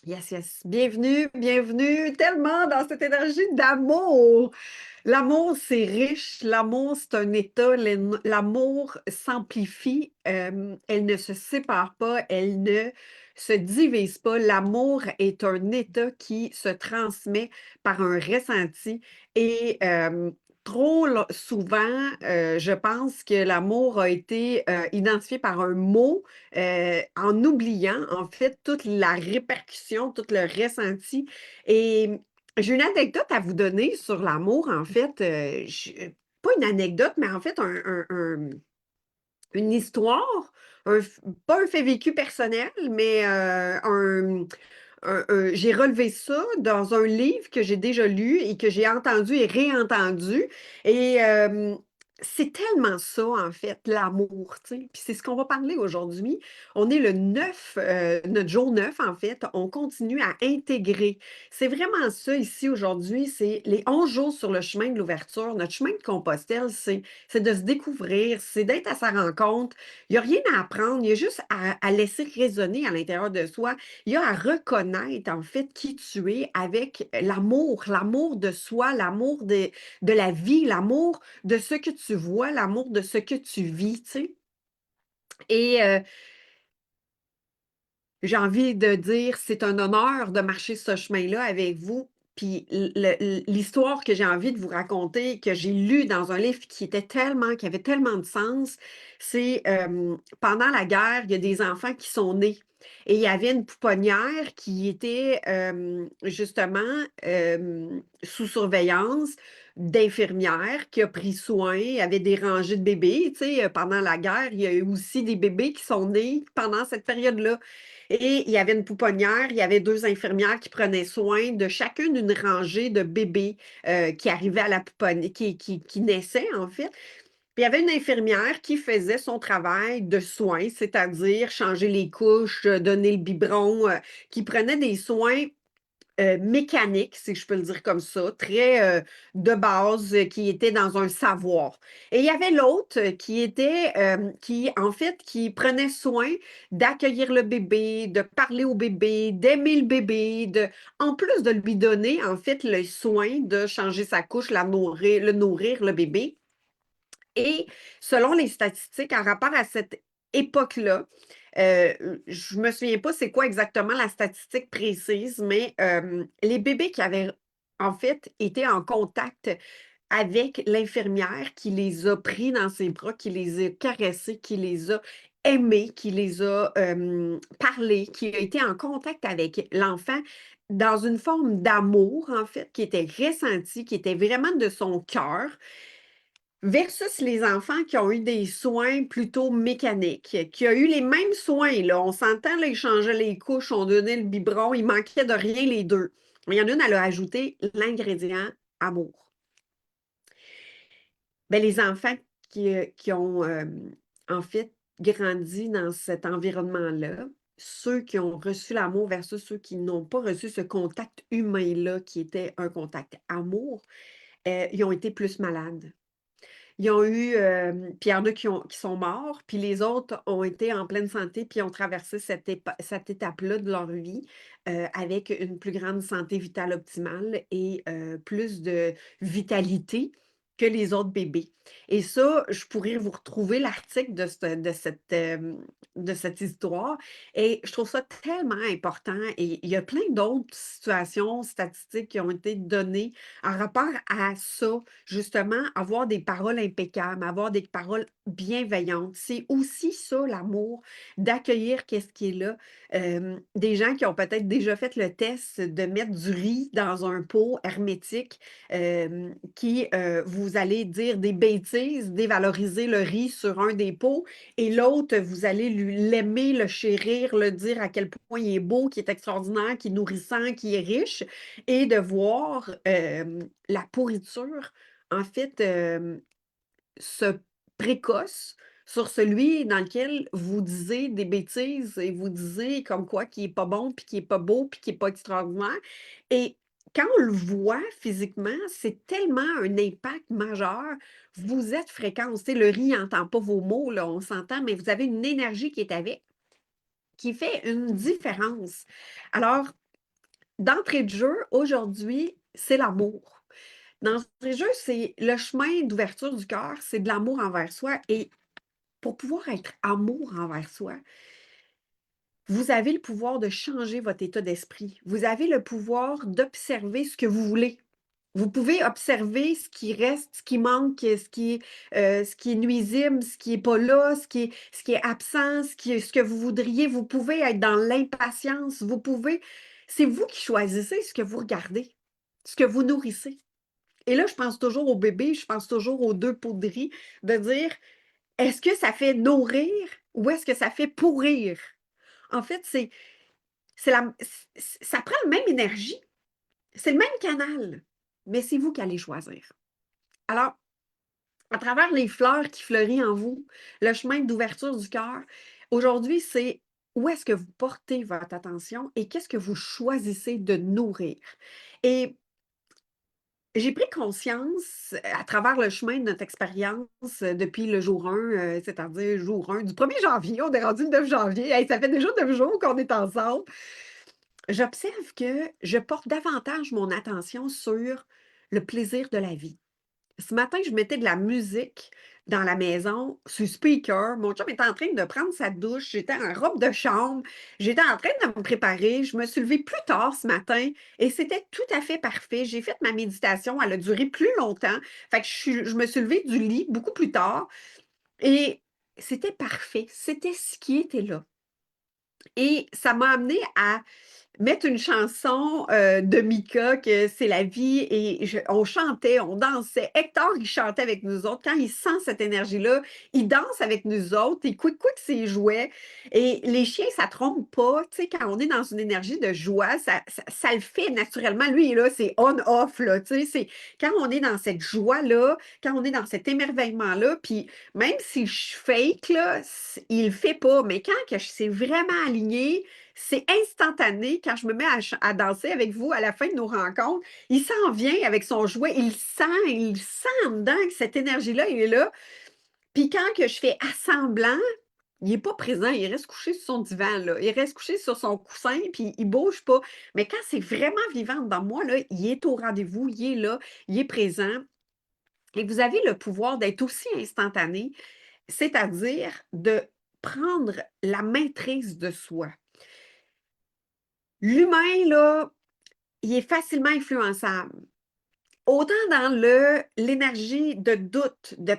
Yes, yes. Bienvenue, bienvenue tellement dans cette énergie d'amour. L'amour, c'est riche. L'amour, c'est un état. L'amour s'amplifie. Elle ne se sépare pas. Elle ne se divise pas. L'amour est un état qui se transmet par un ressenti. Et souvent, je pense que l'amour a été identifié par un mot en oubliant en fait toute la répercussion, tout le ressenti. Et j'ai une anecdote à vous donner sur l'amour, en fait. Pas une anecdote, mais en fait une histoire, pas un fait vécu personnel, mais j'ai relevé ça dans un livre que j'ai déjà lu et que j'ai entendu et réentendu. Et c'est tellement ça, en fait, l'amour, tu sais. Puis c'est ce qu'on va parler aujourd'hui. On est le 9, notre jour 9 en fait. On continue à intégrer. C'est vraiment ça ici aujourd'hui. C'est les 11 jours sur le chemin de l'ouverture. Notre chemin de Compostelle, c'est de se découvrir, c'est d'être à sa rencontre. Il n'y a rien à apprendre. Il y a juste à laisser résonner à l'intérieur de soi. Il y a à reconnaître, en fait, qui tu es avec l'amour de soi, l'amour de la vie, l'amour de ce que tu vois, l'amour de ce que tu vis, tu sais. Et j'ai envie de dire, c'est un honneur de marcher ce chemin-là avec vous. Puis l'histoire que j'ai envie de vous raconter, que j'ai lue dans un livre qui avait tellement de sens, c'est pendant la guerre, il y a des enfants qui sont nés. Et il y avait une pouponnière qui était justement sous surveillance d'infirmière qui a pris soin, il y avait des rangées de bébés. Tu sais, pendant la guerre, il y a eu aussi des bébés qui sont nés pendant cette période-là. Et il y avait une pouponnière, il y avait deux infirmières qui prenaient soin de chacune d'une rangée de bébés qui arrivaient à la pouponnière, qui naissaient en fait. Puis il y avait une infirmière qui faisait son travail de soins, c'est-à-dire changer les couches, donner le biberon, qui prenait des soins mécanique, si je peux le dire comme ça, très de base, qui était dans un savoir. Et il y avait l'autre qui était, qui en fait, qui prenait soin d'accueillir le bébé, de parler au bébé, d'aimer le bébé, en plus de lui donner en fait le soin de changer sa couche, le nourrir, le bébé. Et selon les statistiques en rapport à cette époque-là, je ne me souviens pas c'est quoi exactement la statistique précise, mais les bébés qui avaient en fait été en contact avec l'infirmière qui les a pris dans ses bras, qui les a caressés, qui les a aimés, qui les a parlé, qui a été en contact avec l'enfant dans une forme d'amour, en fait, qui était ressenti, qui était vraiment de son cœur. Versus les enfants qui ont eu des soins plutôt mécaniques, qui ont eu les mêmes soins, là. On s'entend, là, ils changeaient les couches, on donnait le biberon, il manquait de rien les deux. Il y en a une, elle a ajouté l'ingrédient amour. Ben, les enfants qui ont en fait grandi dans cet environnement-là, ceux qui ont reçu l'amour versus ceux qui n'ont pas reçu ce contact humain-là, qui était un contact amour, ils ont été plus malades. Ils ont eu, puis il y en a qui sont morts, puis les autres ont été en pleine santé, puis ont traversé cette étape-là de leur vie avec une plus grande santé vitale optimale et plus de vitalité que les autres bébés. Et ça, je pourrais vous retrouver l'article de cette histoire. Et je trouve ça tellement important. Et il y a plein d'autres situations statistiques qui ont été données en rapport à ça, justement, avoir des paroles impeccables, avoir des paroles bienveillantes. C'est aussi ça, l'amour, d'accueillir qu'est-ce qui est là. Des gens qui ont peut-être déjà fait le test de mettre du riz dans un pot hermétique, vous allez dire des bêtises, dévaloriser le riz sur un des pots, et l'autre, vous allez l'aimer, le chérir, le dire à quel point il est beau, qu'il est extraordinaire, qu'il est nourrissant, qu'il est riche, et de voir la pourriture, en fait, se précoce sur celui dans lequel vous disiez des bêtises et vous disiez comme quoi qui est pas bon, puis qui est pas beau, puis qui est pas extraordinaire. Et quand on le voit physiquement, c'est tellement un impact majeur. Vous êtes fréquence. Tu sais, le riz n'entend pas vos mots, là, on s'entend, mais vous avez une énergie qui est avec, qui fait une différence. Alors, d'entrée de jeu, aujourd'hui, c'est l'amour. D'entrée de jeu, c'est le chemin d'ouverture du cœur, c'est de l'amour envers soi. Et pour pouvoir être amour envers soi, vous avez le pouvoir de changer votre état d'esprit. Vous avez le pouvoir d'observer ce que vous voulez. Vous pouvez observer ce qui reste, ce qui manque, ce qui est nuisible, ce qui n'est pas là, ce qui est absent, ce que vous voudriez. Vous pouvez être dans l'impatience. C'est vous qui choisissez ce que vous regardez, ce que vous nourrissez. Et là, je pense toujours au bébé, je pense toujours aux deux pots de riz, de dire, est-ce que ça fait nourrir ou est-ce que ça fait pourrir? En fait, ça prend la même énergie, c'est le même canal, mais c'est vous qui allez choisir. Alors, à travers les fleurs qui fleurissent en vous, le chemin d'ouverture du cœur, aujourd'hui, c'est où est-ce que vous portez votre attention et qu'est-ce que vous choisissez de nourrir. Et j'ai pris conscience à travers le chemin de notre expérience depuis le jour 1, c'est-à-dire jour 1 du 1er janvier, on est rendu le 9 janvier, hey, ça fait déjà 9 jours qu'on est ensemble. J'observe que je porte davantage mon attention sur le plaisir de la vie. Ce matin, je mettais de la musique dans la maison, sur speaker. Mon chum était en train de prendre sa douche. J'étais en robe de chambre. J'étais en train de me préparer. Je me suis levée plus tard ce matin et c'était tout à fait parfait. J'ai fait ma méditation. Elle a duré plus longtemps. Fait que je me suis levée du lit beaucoup plus tard et c'était parfait. C'était ce qui était là. Et ça m'a amené à mettre une chanson de Mika, que c'est la vie, et on chantait, on dansait. Hector, il chantait avec nous autres. Quand il sent cette énergie-là, il danse avec nous autres, il quick ses jouets. Et les chiens, ça trompe pas. Tu sais, quand on est dans une énergie de joie, ça le fait naturellement. Lui, là, c'est on-off, là. Tu sais, quand on est dans cette joie-là, quand on est dans cet émerveillement-là, puis même si je fake, là, il le fait pas. Mais quand que je sais vraiment aligné, c'est instantané quand je me mets à danser avec vous à la fin de nos rencontres. Il s'en vient avec son jouet, il sent en dedans que cette énergie-là, il est là. Puis quand que je fais assemblant, il n'est pas présent, il reste couché sur son divan, là. Il reste couché sur son coussin, puis il ne bouge pas. Mais quand c'est vraiment vivant dans moi, là, il est au rendez-vous, il est là, il est présent. Et vous avez le pouvoir d'être aussi instantané, c'est-à-dire de prendre la maîtrise de soi. L'humain, là, il est facilement influençable. Autant dans l'énergie de doute, de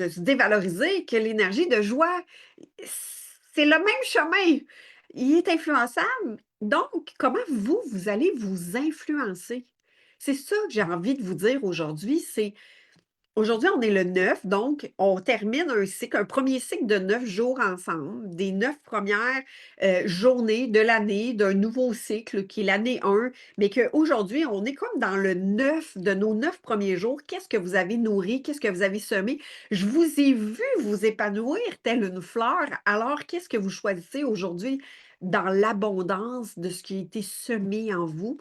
se dévaloriser, que l'énergie de joie. C'est le même chemin. Il est influençable. Donc, comment vous allez vous influencer? C'est ça que j'ai envie de vous dire aujourd'hui, c'est aujourd'hui, on est le 9, donc on termine un cycle, un premier cycle de 9 jours ensemble, des 9 premières journées de l'année, d'un nouveau cycle qui est l'année 1, mais qu'aujourd'hui, on est comme dans le 9 de nos 9 premiers jours. Qu'est-ce que vous avez nourri? Qu'est-ce que vous avez semé? Je vous ai vu vous épanouir telle une fleur. Alors, qu'est-ce que vous choisissez aujourd'hui dans l'abondance de ce qui a été semé en vous?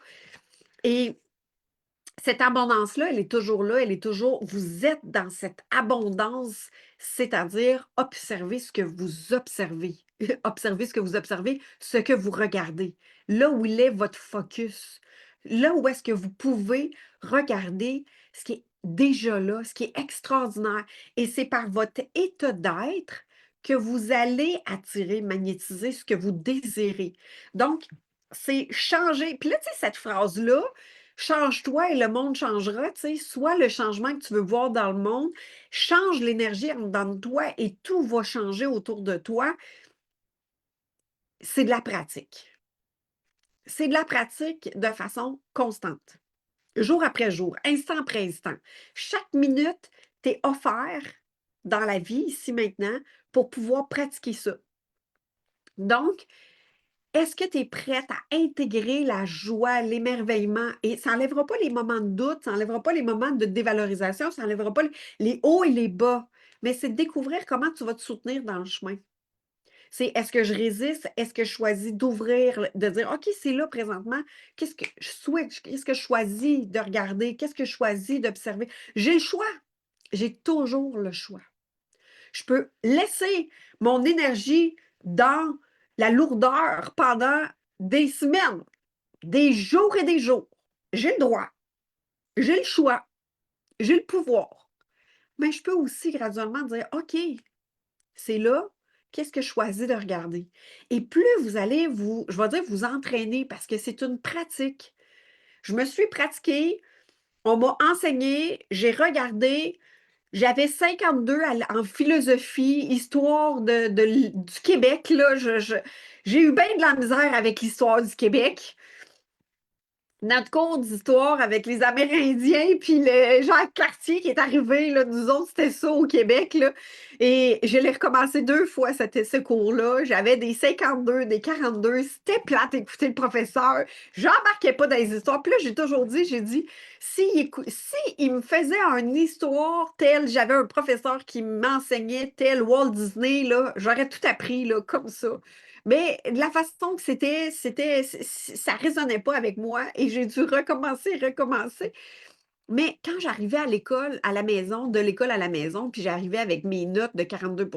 Et cette abondance-là, elle est toujours là, elle est toujours, vous êtes dans cette abondance, c'est-à-dire observer ce que vous observez. Observez ce que vous observez, ce que vous regardez. Là où il est votre focus. Là où est-ce que vous pouvez regarder ce qui est déjà là, ce qui est extraordinaire. Et c'est par votre état d'être que vous allez attirer, magnétiser ce que vous désirez. Donc, c'est changer. Puis là, tu sais, cette phrase-là, change-toi et le monde changera, tu sais. Soit le changement que tu veux voir dans le monde, change l'énergie en dedans de toi et tout va changer autour de toi. C'est de la pratique. C'est de la pratique de façon constante, jour après jour, instant après instant. Chaque minute t'est offert dans la vie, ici maintenant, pour pouvoir pratiquer ça. Donc, est-ce que tu es prête à intégrer la joie, l'émerveillement? Et ça n'enlèvera pas les moments de doute, ça n'enlèvera pas les moments de dévalorisation, ça n'enlèvera pas les hauts et les bas, mais c'est de découvrir comment tu vas te soutenir dans le chemin. C'est est-ce que je résiste? Est-ce que je choisis d'ouvrir, de dire OK, c'est là présentement, qu'est-ce que je souhaite, qu'est-ce que je choisis de regarder, qu'est-ce que je choisis d'observer? J'ai le choix. J'ai toujours le choix. Je peux laisser mon énergie dans la lourdeur pendant des semaines. des jours et des jours. J'ai le droit, j'ai le choix, j'ai le pouvoir. Mais je peux aussi graduellement dire, OK, c'est là, qu'est-ce que je choisis de regarder? Et plus vous allez je vais dire vous entraîner parce que c'est une pratique. Je me suis pratiquée, on m'a enseigné, j'ai regardé, j'avais 52 en philosophie, histoire du Québec, là. J'ai eu bien de la misère avec l'histoire du Québec. Notre cours d'histoire avec les Amérindiens, puis le Jacques Cartier qui est arrivé, là, nous autres, c'était ça au Québec, là. Et je l'ai recommencé 2 fois, ce cours-là. J'avais des 52, des 42. C'était plate écouter le professeur. J'embarquais pas dans les histoires. Puis là, j'ai toujours dit, j'ai dit, si il me faisait une histoire telle, j'avais un professeur qui m'enseignait tel Walt Disney, là, j'aurais tout appris, là, comme ça. Mais de la façon que ça résonnait pas avec moi et j'ai dû recommencer, recommencer. Mais quand j'arrivais à l'école, à la maison, de l'école à la maison, puis j'arrivais avec mes notes de 42,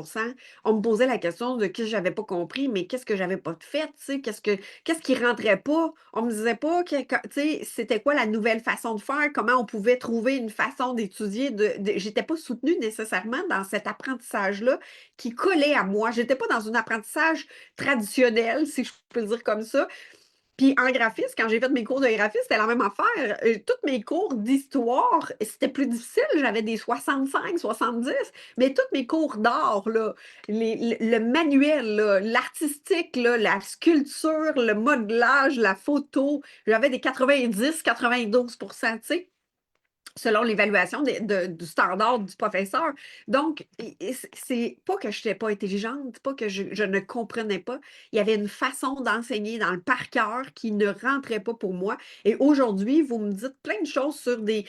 on me posait la question de qu'est-ce que j'avais pas compris, mais qu'est-ce que j'avais pas fait, tu sais, qu'est-ce qui rentrait pas? On me disait pas tu sais, c'était quoi la nouvelle façon de faire, comment on pouvait trouver une façon d'étudier. J'étais pas soutenue nécessairement dans cet apprentissage-là qui collait à moi. J'étais pas dans un apprentissage traditionnel, si je peux le dire comme ça. Puis en graphisme, quand j'ai fait mes cours de graphisme, c'était la même affaire. Tous mes cours d'histoire, c'était plus difficile. J'avais des 65, 70. Mais tous mes cours d'art, là, le manuel, là, l'artistique, là, la sculpture, le modelage, la photo, j'avais des 90, 92 tu sais, selon l'évaluation du standard du professeur. Donc, c'est pas que je n'étais pas intelligente, pas que je ne comprenais pas. Il y avait une façon d'enseigner dans le par cœur qui ne rentrait pas pour moi. Et aujourd'hui, vous me dites plein de choses sur des,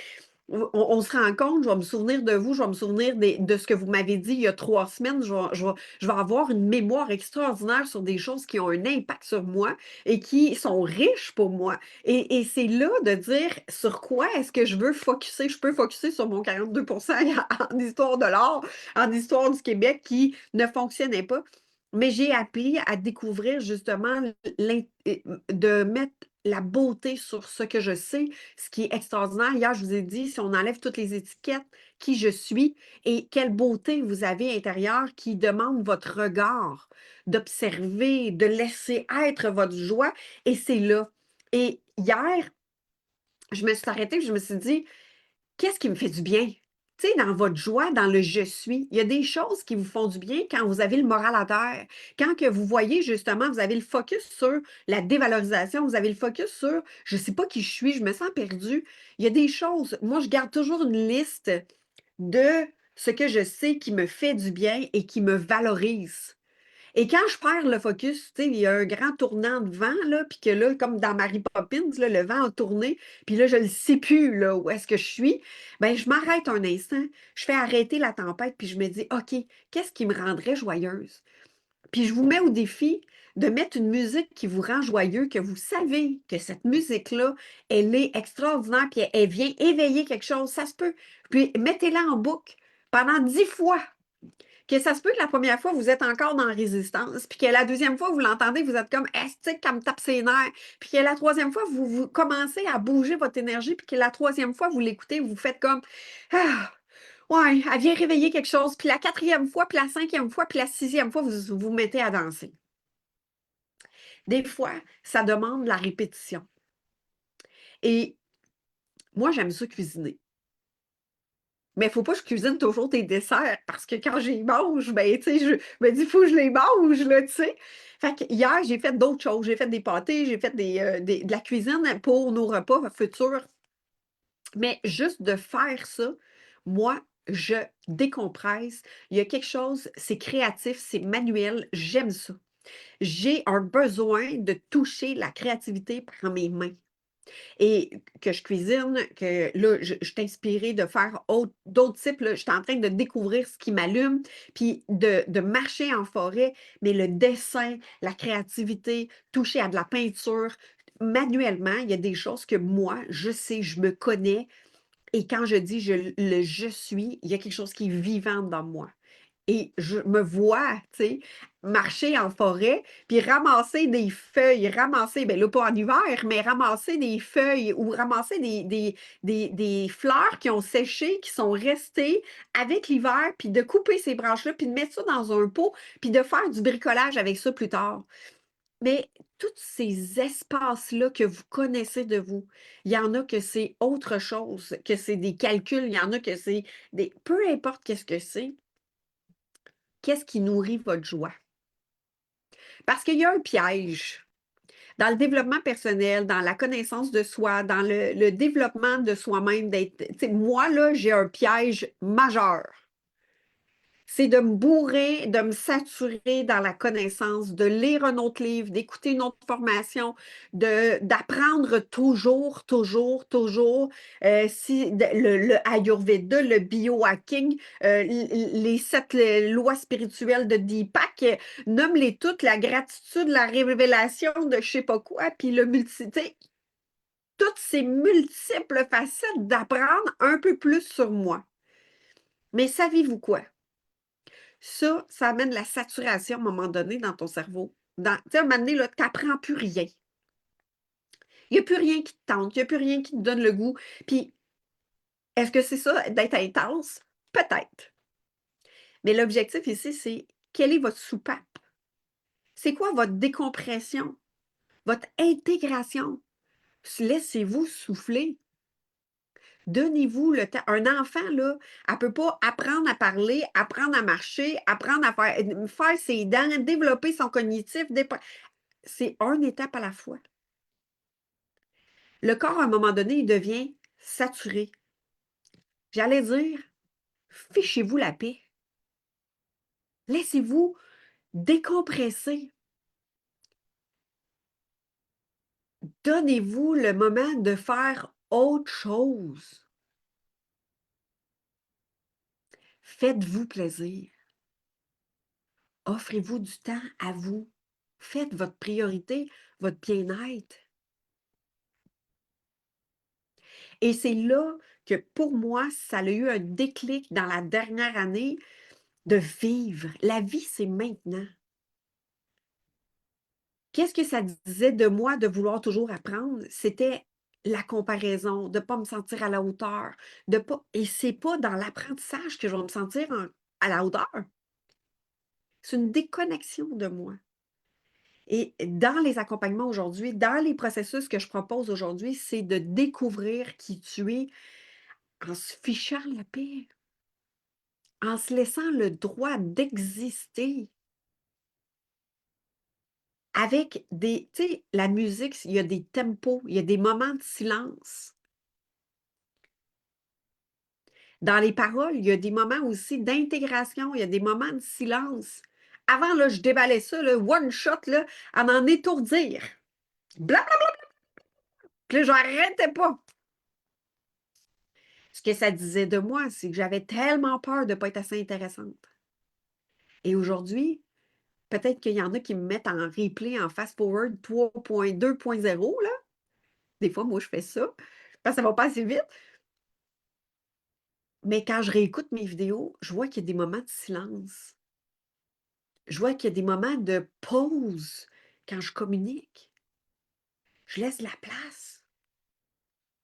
on se rend compte, je vais me souvenir de vous, je vais me souvenir de ce que vous m'avez dit il y a 3 semaines. Je vais avoir une mémoire extraordinaire sur des choses qui ont un impact sur moi et qui sont riches pour moi. Et c'est là de dire sur quoi est-ce que je veux focusser. Je peux focusser sur mon 42 en histoire de l'art, en histoire du Québec qui ne fonctionnait pas. Mais j'ai appris à découvrir justement de mettre la beauté sur ce que je sais, ce qui est extraordinaire. Hier, je vous ai dit, si on enlève toutes les étiquettes, qui je suis et quelle beauté vous avez intérieure qui demande votre regard, d'observer, de laisser être votre joie. Et c'est là. Et hier, je me suis arrêtée, je me suis dit, qu'est-ce qui me fait du bien? Tu sais, dans votre joie, dans le je suis, il y a des choses qui vous font du bien quand vous avez le moral à terre. Quand que vous voyez justement, vous avez le focus sur la dévalorisation, vous avez le focus sur je ne sais pas qui je suis, je me sens perdue. Il y a des choses, moi je garde toujours une liste de ce que je sais qui me fait du bien et qui me valorise. Et quand je perds le focus, tu sais, il y a un grand tournant de vent, là, puis que là, comme dans Mary Poppins, là, le vent a tourné, puis là, je ne sais plus là, où est-ce que je suis, bien, je m'arrête un instant, je fais arrêter la tempête, puis je me dis, OK, qu'est-ce qui me rendrait joyeuse? Puis je vous mets au défi de mettre une musique qui vous rend joyeux, que vous savez que cette musique-là, elle est extraordinaire, puis elle vient éveiller quelque chose, ça se peut. Puis mettez-la en boucle pendant 10 fois que ça se peut que la première fois, vous êtes encore dans la résistance, puis que la deuxième fois, vous l'entendez, vous êtes comme estique, comme tape ses nerfs, puis que la troisième fois, vous commencez à bouger votre énergie, puis que la troisième fois, vous l'écoutez, vous faites comme ah, ouais, elle vient réveiller quelque chose, puis la quatrième fois, puis la cinquième fois, puis la sixième fois, vous vous mettez à danser. Des fois, ça demande la répétition. Et moi, j'aime ça cuisiner. Mais il ne faut pas que je cuisine toujours des desserts parce que quand j'y mange, ben, tu sais, je me dis, il faut que je les mange, là, tu sais. Fait que hier, j'ai fait d'autres choses. J'ai fait des pâtés, j'ai fait de la cuisine pour nos repas futurs. Mais juste de faire ça, moi, je décompresse. Il y a quelque chose, c'est créatif, c'est manuel, j'aime ça. J'ai un besoin de toucher la créativité par mes mains et que je cuisine, que là, je suis inspirée de faire d'autres types. Là, je suis en train de découvrir ce qui m'allume, puis de marcher en forêt, mais le dessin, la créativité, toucher à de la peinture, manuellement, il y a des choses que moi, je sais, je me connais, et quand je dis le je suis, il y a quelque chose qui est vivant dans moi. Et je me vois, tu sais, marcher en forêt, puis ramasser des feuilles, ramasser, ben là, pas en hiver, mais ramasser des feuilles ou ramasser des fleurs qui ont séché, qui sont restées avec l'hiver, puis de couper ces branches-là, puis de mettre ça dans un pot, puis de faire du bricolage avec ça plus tard. Mais tous ces espaces-là que vous connaissez de vous, il y en a que c'est autre chose, que c'est des calculs, il y en a que c'est des peu importe qu'est-ce que c'est, qu'est-ce qui nourrit votre joie? Parce qu'il y a un piège dans le développement personnel, dans la connaissance de soi, dans le développement de soi-même, d'être, tu sais, moi, là, j'ai un piège majeur. C'est de me bourrer, de me saturer dans la connaissance, de lire un autre livre, d'écouter une autre formation, d'apprendre toujours, toujours, toujours. Le Ayurveda, le biohacking, les 7 lois spirituelles de Deepak, nomme-les toutes, la gratitude, la révélation de je sais pas quoi, puis le multi, tu sais, toutes ces multiples facettes d'apprendre un peu plus sur moi. Mais savez-vous quoi? Ça amène la saturation à un moment donné dans ton cerveau. Tu sais, à un moment donné, tu n'apprends plus rien. Il n'y a plus rien qui te tente, il n'y a plus rien qui te donne le goût. Puis, est-ce que c'est ça, d'être intense? Peut-être. Mais l'objectif ici, c'est quelle est votre soupape? C'est quoi votre décompression? Votre intégration? Laissez-vous souffler. Donnez-vous le temps. Un enfant, là, elle ne peut pas apprendre à parler, apprendre à marcher, apprendre à faire ses dents, développer son cognitif. C'est une étape à la fois. Le corps, à un moment donné, il devient saturé. J'allais dire, fichez-vous la paix. Laissez-vous décompresser. Donnez-vous le moment de faire autre chose. Faites-vous plaisir. Offrez-vous du temps à vous. Faites votre priorité, votre bien-être. Et c'est là que pour moi, ça a eu un déclic dans la dernière année de vivre. La vie, c'est maintenant. Qu'est-ce que ça disait de moi de vouloir toujours apprendre? C'était la comparaison, de ne pas me sentir à la hauteur, de pas et c'est pas dans l'apprentissage que je vais me sentir à la hauteur. C'est une déconnexion de moi. Et dans les accompagnements aujourd'hui, dans les processus que je propose aujourd'hui, c'est de découvrir qui tu es en se fichant la paix, en se laissant le droit d'exister. Avec tu sais, la musique, il y a des tempos, il y a des moments de silence. Dans les paroles, il y a des moments aussi d'intégration, il y a des moments de silence. Avant, là, je déballais ça, là, one shot, là, à m'en étourdir. Blablabla. Puis là, j'arrêtais pas. Ce que ça disait de moi, c'est que j'avais tellement peur de ne pas être assez intéressante. Et aujourd'hui, peut-être qu'il y en a qui me mettent en replay, en fast-forward 3.2.0, là. Des fois, moi, je fais ça, parce que ça va pas assez vite. Mais quand je réécoute mes vidéos, je vois qu'il y a des moments de silence. Je vois qu'il y a des moments de pause quand je communique. Je laisse la place.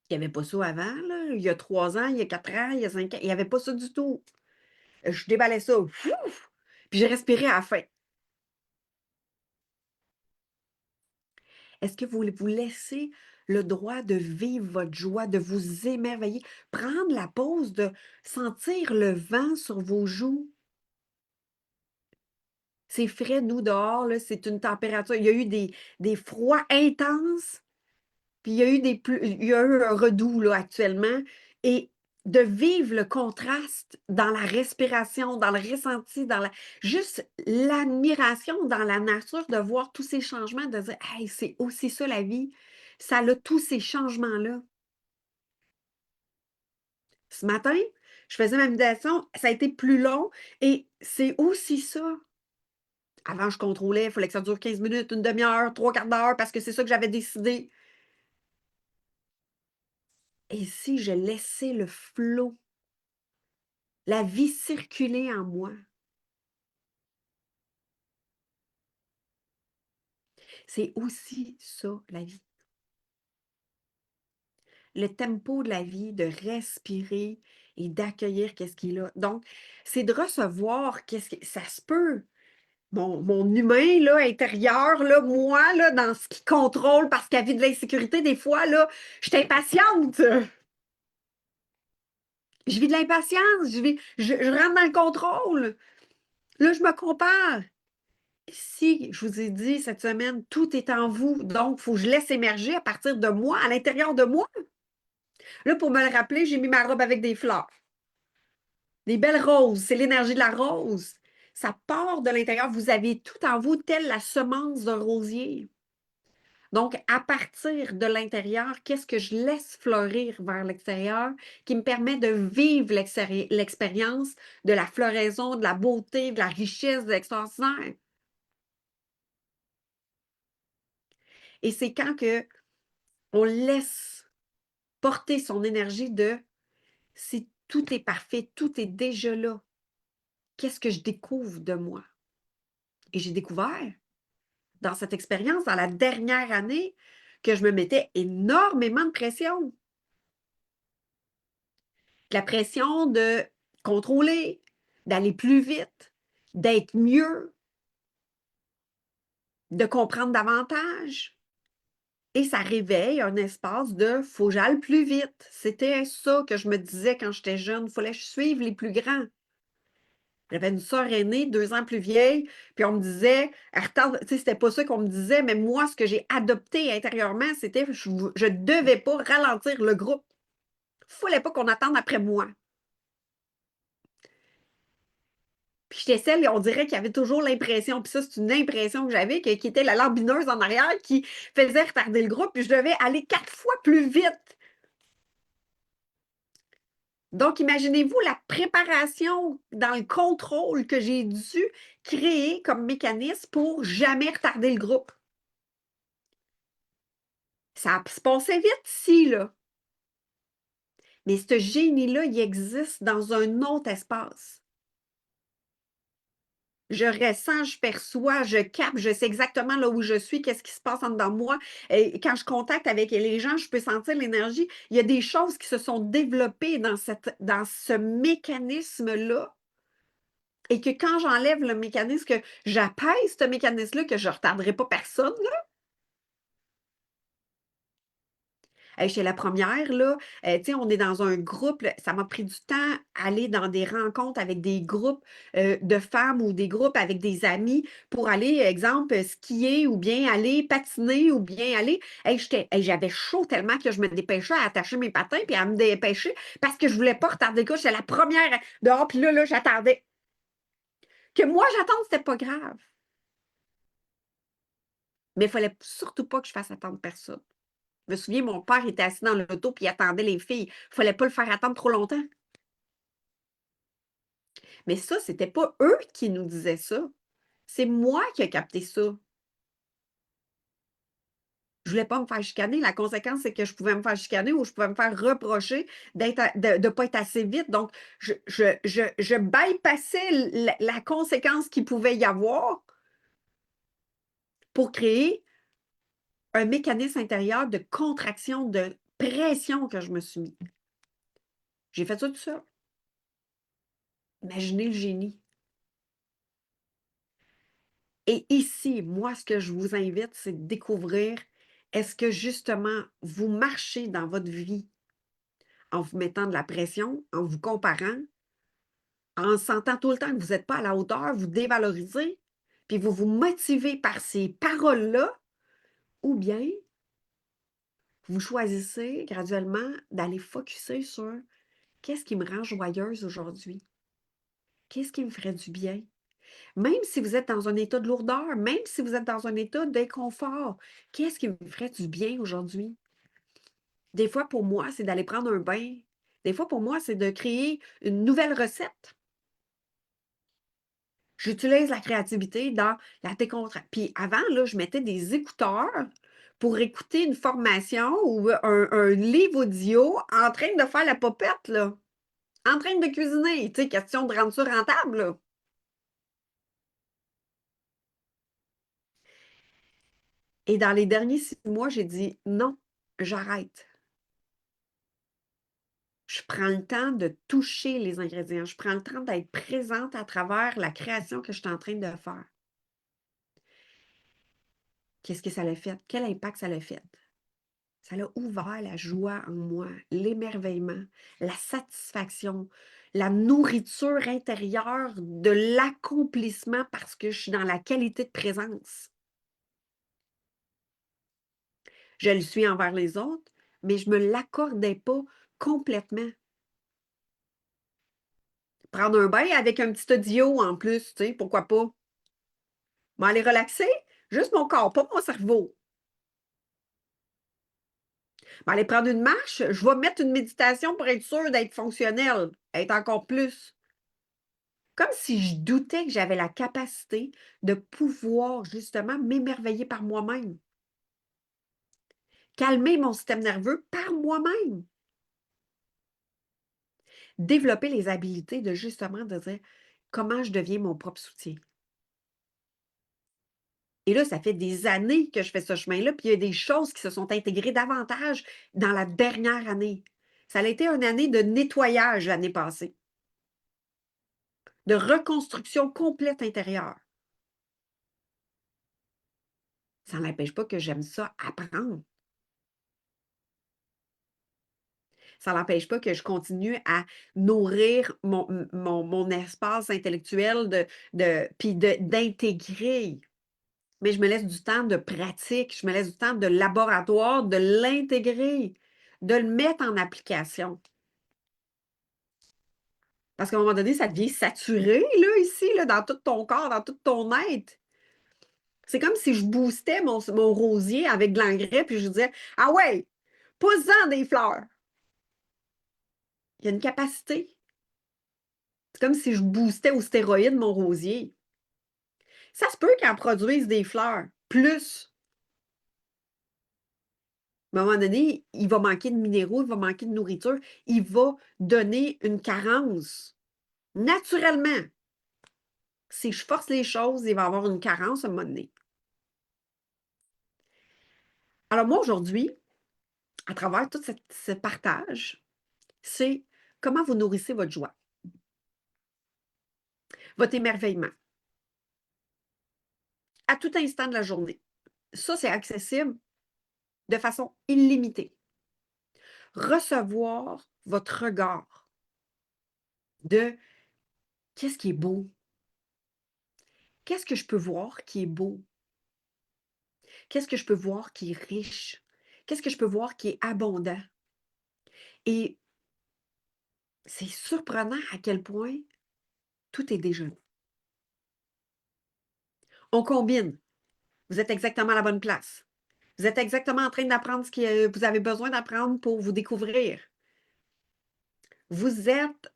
Il n'y avait pas ça avant, là. Il y a 3 ans, il y a 4 ans, il y a 5 ans. Il n'y avait pas ça du tout. Je déballais ça. Ouf! Puis j'ai respiré à la fin. Est-ce que vous vous laissez le droit de vivre votre joie, de vous émerveiller, prendre la pause, de sentir le vent sur vos joues? C'est frais, nous, dehors, là, c'est une température. Il y a eu des froids intenses, puis il y a eu un redoux là, actuellement. Et de vivre le contraste dans la respiration, dans le ressenti, juste l'admiration dans la nature, de voir tous ces changements, de dire hey, c'est aussi ça la vie. Ça a tous ces changements-là. Ce matin, je faisais ma méditation, ça a été plus long et c'est aussi ça. Avant, je contrôlais, il fallait que ça dure 15 minutes, une demi-heure, 3/4 d'heure, parce que c'est ça que j'avais décidé. Et si je laissais le flot, la vie circuler en moi? C'est aussi ça, la vie. Le tempo de la vie, de respirer et d'accueillir qu'est-ce qui est là. Donc, c'est de recevoir qu'est-ce que ça se peut. Mon humain là, intérieur, là, moi, là, dans ce qui contrôle parce qu'elle vit de l'insécurité, des fois, là, je suis impatiente. Je vis de l'impatience, je rentre dans le contrôle. Là, je me compare. Si, je vous ai dit cette semaine, tout est en vous. Donc, il faut que je laisse émerger à partir de moi, à l'intérieur de moi. Là, pour me le rappeler, j'ai mis ma robe avec des fleurs. Des belles roses, c'est l'énergie de la rose. Ça part de l'intérieur. Vous avez tout en vous, telle la semence d'un rosier. Donc, à partir de l'intérieur, qu'est-ce que je laisse fleurir vers l'extérieur qui me permet de vivre l'expérience de la floraison, de la beauté, de la richesse, de l'extraordinaire. Et c'est quand que on laisse porter son énergie de si tout est parfait, tout est déjà là, qu'est-ce que je découvre de moi? Et j'ai découvert dans cette expérience, dans la dernière année, que je me mettais énormément de pression. La pression de contrôler, d'aller plus vite, d'être mieux, de comprendre davantage. Et ça réveille un espace de faut que j'aille plus vite. C'était ça que je me disais quand j'étais jeune. Il fallait que je suive les plus grands. J'avais une sœur aînée, 2 ans plus vieille, puis on me disait, elle retarde, tu sais, c'était pas ça qu'on me disait, mais moi, ce que j'ai adopté intérieurement, c'était je devais pas ralentir le groupe. Il fallait pas qu'on attende après moi. Puis j'étais celle, on dirait qu'il y avait toujours l'impression, puis ça, c'est une impression que j'avais, qui était la lambineuse en arrière qui faisait retarder le groupe, puis je devais aller 4 fois plus vite. Donc, imaginez-vous la préparation dans le contrôle que j'ai dû créer comme mécanisme pour jamais retarder le groupe. Ça se passait vite ici, là. Mais ce génie-là, il existe dans un autre espace. Je ressens, je perçois, je capte, je sais exactement là où je suis, qu'est-ce qui se passe en dedans de moi. Et quand je contacte avec les gens, je peux sentir l'énergie. Il y a des choses qui se sont développées dans ce mécanisme-là. Et que quand j'enlève le mécanisme, que j'apaise ce mécanisme-là, que je ne retarderai pas personne, hey, j'étais la première, là, tu sais, on est dans un groupe, là, ça m'a pris du temps à aller dans des rencontres avec des groupes, de femmes ou des groupes avec des amis pour aller, exemple, skier ou bien aller patiner ou bien aller j'avais chaud tellement que je me dépêchais à attacher mes patins puis à me dépêcher parce que je voulais pas retarder le cours. J'étais la première dehors puis là, j'attendais. Que moi, j'attende, c'était pas grave, mais il fallait surtout pas que je fasse attendre personne. Je me souviens, mon père était assis dans l'auto puis il attendait les filles. Il fallait pas le faire attendre trop longtemps. Mais ça, c'était pas eux qui nous disaient ça. C'est moi qui ai capté ça. Je voulais pas me faire chicaner. La conséquence, c'est que je pouvais me faire chicaner ou je pouvais me faire reprocher de pas être assez vite. Donc, je bypassais la conséquence qu'il pouvait y avoir pour créer un mécanisme intérieur de contraction, de pression que je me suis mis. J'ai fait ça tout seul. Imaginez le génie. Et ici, moi, ce que je vous invite, c'est de découvrir, est-ce que justement, vous marchez dans votre vie en vous mettant de la pression, en vous comparant, en sentant tout le temps que vous n'êtes pas à la hauteur, vous dévalorisez, puis vous vous motivez par ces paroles-là, ou bien vous choisissez graduellement d'aller focusser sur qu'est-ce qui me rend joyeuse aujourd'hui? Qu'est-ce qui me ferait du bien? Même si vous êtes dans un état de lourdeur, même si vous êtes dans un état d'inconfort, qu'est-ce qui me ferait du bien aujourd'hui? Des fois, pour moi, c'est d'aller prendre un bain. Des fois, pour moi, c'est de créer une nouvelle recette. J'utilise la créativité dans la décontraction. Puis avant, là, je mettais des écouteurs pour écouter une formation ou un livre audio en train de faire la popette, là. En train de cuisiner. Tu sais, question de rendre ça rentable, là. Et dans les derniers 6 mois, j'ai dit: «Non, j'arrête». Je prends le temps de toucher les ingrédients. Je prends le temps d'être présente à travers la création que je suis en train de faire. Qu'est-ce que ça l'a fait? Quel impact ça l'a fait? Ça l'a ouvert la joie en moi, l'émerveillement, la satisfaction, la nourriture intérieure de l'accomplissement parce que je suis dans la qualité de présence. Je le suis envers les autres, mais je me l'accordais pas complètement. Prendre un bain avec un petit audio en plus, tu sais, pourquoi pas? M'aller relaxer, juste mon corps, pas mon cerveau. M'aller prendre une marche, je vais mettre une méditation pour être sûre d'être fonctionnelle, être encore plus. Comme si je doutais que j'avais la capacité de pouvoir justement m'émerveiller par moi-même. Calmer mon système nerveux par moi-même. Développer les habiletés de justement de dire comment je deviens mon propre soutien. Et là, ça fait des années que je fais ce chemin-là, puis il y a des choses qui se sont intégrées davantage dans la dernière année. Ça a été une année de nettoyage l'année passée, de reconstruction complète intérieure. Ça n'empêche pas que j'aime ça apprendre. Ça n'empêche pas que je continue à nourrir mon espace intellectuel puis d'intégrer. Mais je me laisse du temps de pratique, je me laisse du temps de laboratoire, de l'intégrer, de le mettre en application. Parce qu'à un moment donné, ça devient saturé, là, ici, là, dans tout ton corps, dans tout ton être. C'est comme si je boostais mon rosier avec de l'engrais, puis je disais: «Ah ouais, pousse-en des fleurs!» Il y a une capacité. C'est comme si je boostais aux stéroïdes mon rosier. Ça se peut qu'il en produise des fleurs, plus. Mais à un moment donné, il va manquer de minéraux, il va manquer de nourriture, il va donner une carence. Naturellement, si je force les choses, il va y avoir une carence à un moment donné. Alors moi, aujourd'hui, à travers tout ce partage, c'est comment vous nourrissez votre joie, votre émerveillement, à tout instant de la journée. Ça, c'est accessible de façon illimitée. Recevoir votre regard de qu'est-ce qui est beau? Qu'est-ce que je peux voir qui est beau? Qu'est-ce que je peux voir qui est riche? Qu'est-ce que je peux voir qui est abondant? Et c'est surprenant à quel point tout est déjà là. On combine. Vous êtes exactement à la bonne place. Vous êtes exactement en train d'apprendre ce que vous avez besoin d'apprendre pour vous découvrir. Vous êtes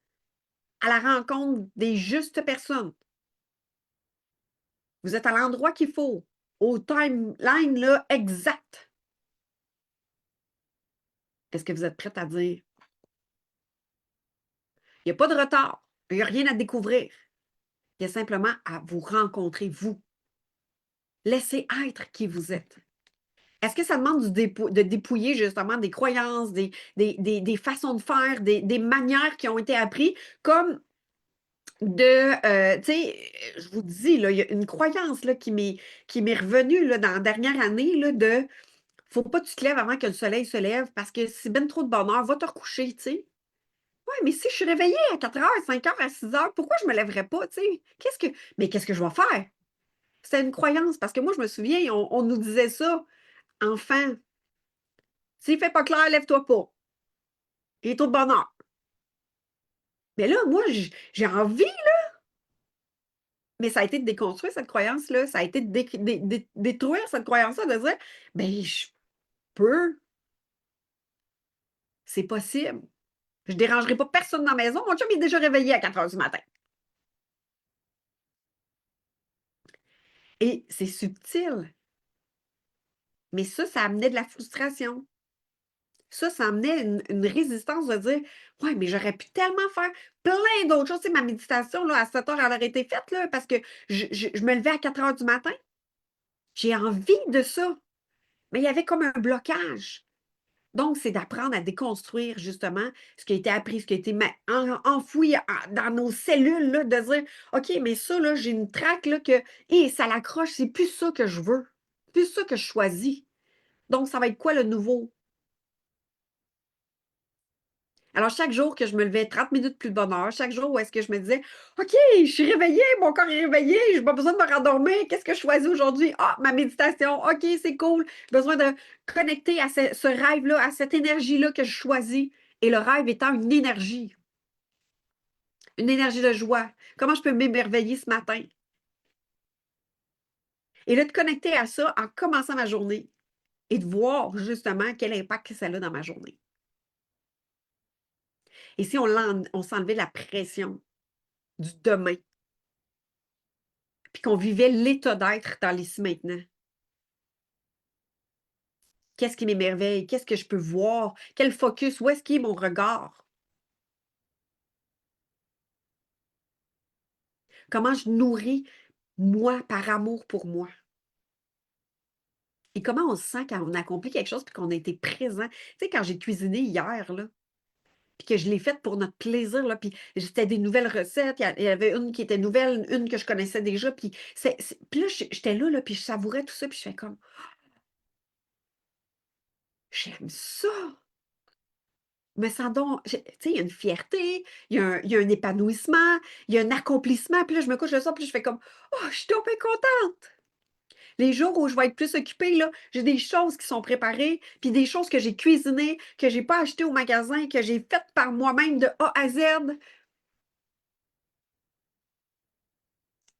à la rencontre des justes personnes. Vous êtes à l'endroit qu'il faut, au timeline là, exact. Est-ce que vous êtes prête à dire: «Il n'y a pas de retard, il n'y a rien à découvrir, il y a simplement à vous rencontrer, vous». Laissez être qui vous êtes. Est-ce que ça demande de dépouiller justement des croyances, des façons de faire, des manières qui ont été apprises, comme tu sais, je vous dis, là, il y a une croyance là, qui m'est revenue là, dans la dernière année là, de faut pas que tu te lèves avant que le soleil se lève parce que c'est ben trop de bonheur, va te recoucher, tu sais. Ouais, mais si je suis réveillée à 4 heures, 5 heures, à 6 heures, pourquoi je me lèverais pas, tu sais? Qu'est-ce que je vais faire? C'était une croyance parce que moi, je me souviens, on nous disait ça, enfant. S'il fait pas clair, lève-toi pas. Il est trop de bonheur. Mais là, moi, j'ai envie, mais ça a été de déconstruire cette croyance-là. Ça a été de détruire cette croyance-là, de dire, ben, je peux, c'est possible. Je ne dérangerai pas personne dans la maison. Mon chum il est déjà réveillé à 4 heures du matin. Et c'est subtil, mais ça amenait de la frustration. Ça amenait une résistance de dire: «Ouais, mais j'aurais pu tellement faire plein d'autres choses». Tu sais, ma méditation, là, à 7 heures, elle aurait été faite, là, parce que je me levais à 4 heures du matin. J'ai envie de ça. Mais il y avait comme un blocage. Donc, c'est d'apprendre à déconstruire justement ce qui a été appris, ce qui a été enfoui dans nos cellules, là, de dire, OK, mais ça, là, j'ai une traque là, que, et ça l'accroche, c'est plus ça que je veux, plus ça que je choisis. Donc, ça va être quoi le nouveau? Alors, chaque jour que je me levais 30 minutes plus de bonne heure, chaque jour où est-ce que je me disais, OK, je suis réveillée, mon corps est réveillé, je n'ai pas besoin de me rendormir, qu'est-ce que je choisis aujourd'hui? Ah, ma méditation, OK, c'est cool, j'ai besoin de connecter à ce rêve-là, à cette énergie-là que je choisis. Et le rêve étant une énergie de joie. Comment je peux m'émerveiller ce matin? Et là, de connecter à ça en commençant ma journée et de voir justement quel impact que ça a dans ma journée. Et si on s'enlevait la pression du demain, puis qu'on vivait l'état d'être dans l'ici maintenant. Qu'est-ce qui m'émerveille? Qu'est-ce que je peux voir? Quel focus? Où est-ce qui est mon regard? Comment je nourris moi par amour pour moi? Et comment on se sent quand on accomplit quelque chose puis qu'on a été présent? Tu sais, quand j'ai cuisiné hier, là, puis que je l'ai faite pour notre plaisir, là, puis c'était des nouvelles recettes, il y avait une qui était nouvelle, une que je connaissais déjà, puis puis là, j'étais là, puis je savourais tout ça, puis je fais comme: «J'aime ça!» Me sens donc tu sais, il y a une fierté, il y a un épanouissement, il y a un accomplissement, puis là, je me couche le soir, puis je fais comme: «Oh, je suis donc bien contente!» Les jours où je vais être plus occupée, là, j'ai des choses qui sont préparées, puis des choses que j'ai cuisinées, que j'ai pas achetées au magasin, que j'ai faites par moi-même de A à Z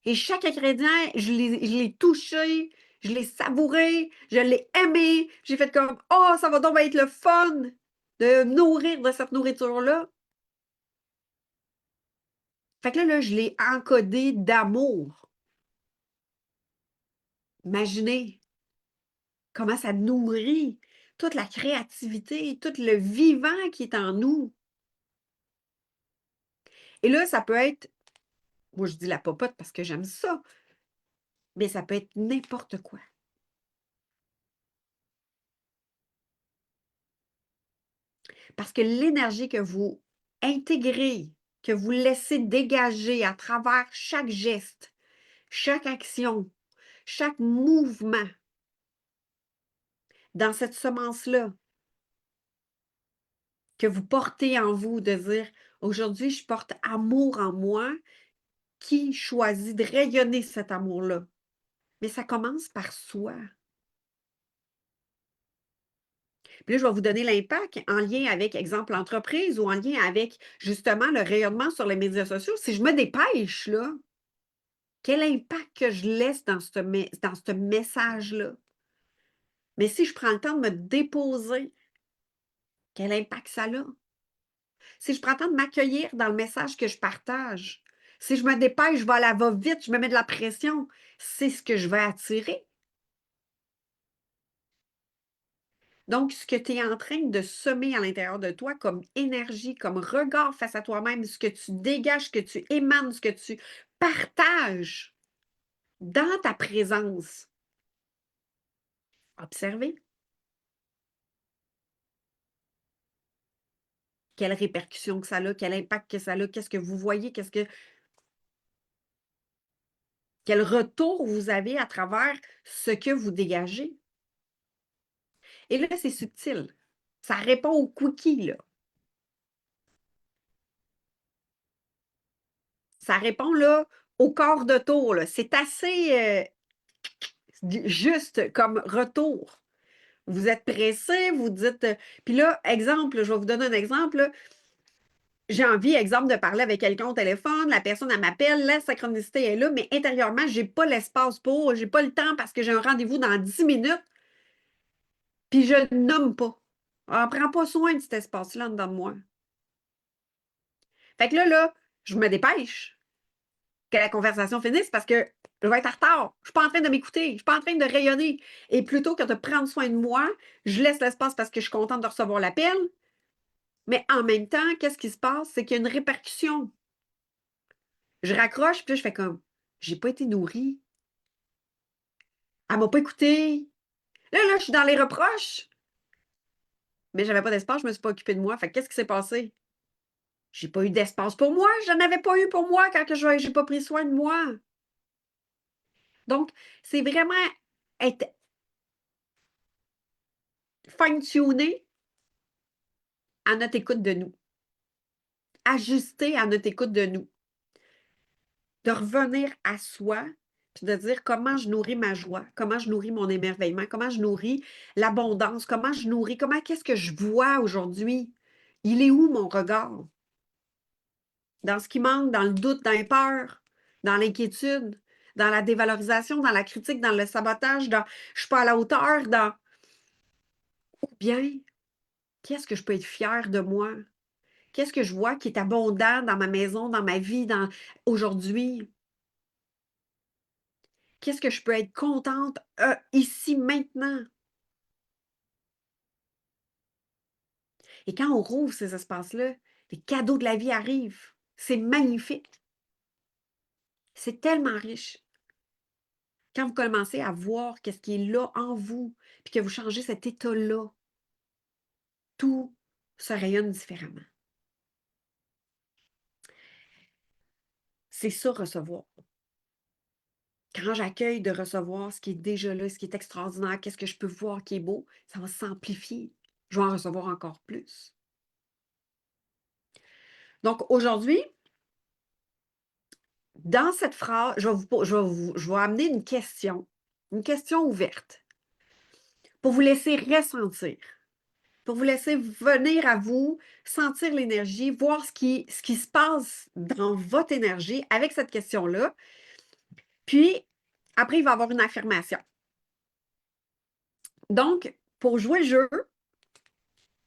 et chaque ingrédient, je l'ai touché, je l'ai savouré, je l'ai aimé. J'ai fait comme: «Oh, ça va donc être le fun de me nourrir de cette nourriture-là!» Fait que là, je l'ai encodé d'amour. Imaginez comment ça nourrit toute la créativité, tout le vivant qui est en nous. Et là, ça peut être, moi je dis la popote parce que j'aime ça, mais ça peut être n'importe quoi. Parce que l'énergie que vous intégrez, que vous laissez dégager à travers chaque geste, chaque action, chaque mouvement dans cette semence-là que vous portez en vous, de dire: «Aujourd'hui, je porte amour en moi», qui choisit de rayonner cet amour-là? Mais ça commence par soi. Puis là, je vais vous donner l'impact en lien avec, exemple, l'entreprise ou en lien avec, justement, le rayonnement sur les médias sociaux. Si je me dépêche, là, quel impact que je laisse dans ce message-là? Mais si je prends le temps de me déposer, quel impact ça a? Si je prends le temps de m'accueillir dans le message que je partage, si je me dépêche, je vais à la va-vite, je me mets de la pression, c'est ce que je vais attirer. Donc, ce que tu es en train de semer à l'intérieur de toi comme énergie, comme regard face à toi-même, ce que tu dégages, ce que tu émanes, ce que tu partages dans ta présence. Observez quelles répercussions que ça a, quel impact que ça a, qu'est-ce que vous voyez, quel retour vous avez à travers ce que vous dégagez. Et là, c'est subtil. Ça répond au cookie, là. Ça répond là, au quart de tour. Là. C'est assez juste comme retour. Vous êtes pressé, vous dites, puis là, exemple, je vais vous donner un exemple, là. J'ai envie, exemple, de parler avec quelqu'un au téléphone, la personne, elle m'appelle, la synchronicité est là, mais intérieurement, j'ai pas l'espace pour, j'ai pas le temps parce que j'ai un rendez-vous dans 10 minutes, puis je ne nomme pas. Alors, prends pas soin de cet espace-là dedans de moi. Fait que là, je me dépêche que la conversation finisse parce que je vais être en retard. Je suis pas en train de m'écouter, je suis pas en train de rayonner. Et plutôt que de prendre soin de moi, je laisse l'espace parce que je suis contente de recevoir l'appel. Mais en même temps, qu'est-ce qui se passe? C'est qu'il y a une répercussion. Je raccroche, puis là, je fais comme, j'ai pas été nourrie. Elle m'a pas écouté. Là, je suis dans les reproches. Mais j'avais pas d'espace, je me suis pas occupée de moi. Fait que qu'est-ce qui s'est passé? J'ai pas eu d'espace pour moi. J'en avais pas eu pour moi quand je j'ai pas pris soin de moi. Donc, c'est vraiment être fine-tuné à notre écoute de nous. Ajusté à notre écoute de nous. De revenir à soi, puis de dire comment je nourris ma joie, comment je nourris mon émerveillement, comment je nourris l'abondance, comment qu'est-ce que je vois aujourd'hui? Il est où mon regard? Dans ce qui manque, dans le doute, dans les peurs, dans l'inquiétude, dans la dévalorisation, dans la critique, dans le sabotage, dans je suis pas à la hauteur, dans ou bien qu'est-ce que je peux être fière de moi? Qu'est-ce que je vois qui est abondant dans ma maison, dans ma vie, dans aujourd'hui? Qu'est-ce que je peux être contente ici, maintenant? Et quand on rouvre ces espaces-là, les cadeaux de la vie arrivent. C'est magnifique. C'est tellement riche. Quand vous commencez à voir qu'est-ce qui est là en vous, puis que vous changez cet état-là, tout se rayonne différemment. C'est ça, recevoir. Quand j'accueille de recevoir ce qui est déjà là, ce qui est extraordinaire, qu'est-ce que je peux voir qui est beau, ça va s'amplifier. Je vais en recevoir encore plus. Donc aujourd'hui, dans cette phrase, je vais amener une question ouverte, pour vous laisser ressentir, pour vous laisser venir à vous, sentir l'énergie, voir ce qui se passe dans votre énergie avec cette question-là. Puis, après, il va y avoir une affirmation. Donc, pour jouer le jeu,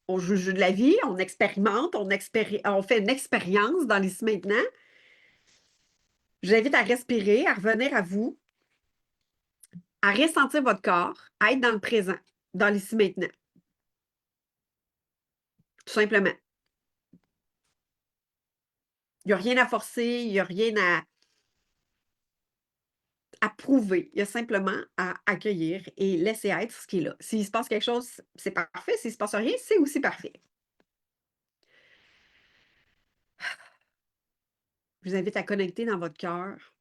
on joue le jeu de la vie, on expérimente, on fait une expérience dans l'ici maintenant. Je vous invite à respirer, à revenir à vous, à ressentir votre corps, à être dans le présent, dans l'ici maintenant. Tout simplement. Il n'y a rien à forcer, il n'y a rien à prouver. Il y a simplement à accueillir et laisser être ce qui est là. S'il se passe quelque chose, c'est parfait. S'il ne se passe rien, c'est aussi parfait. Je vous invite à connecter dans votre cœur,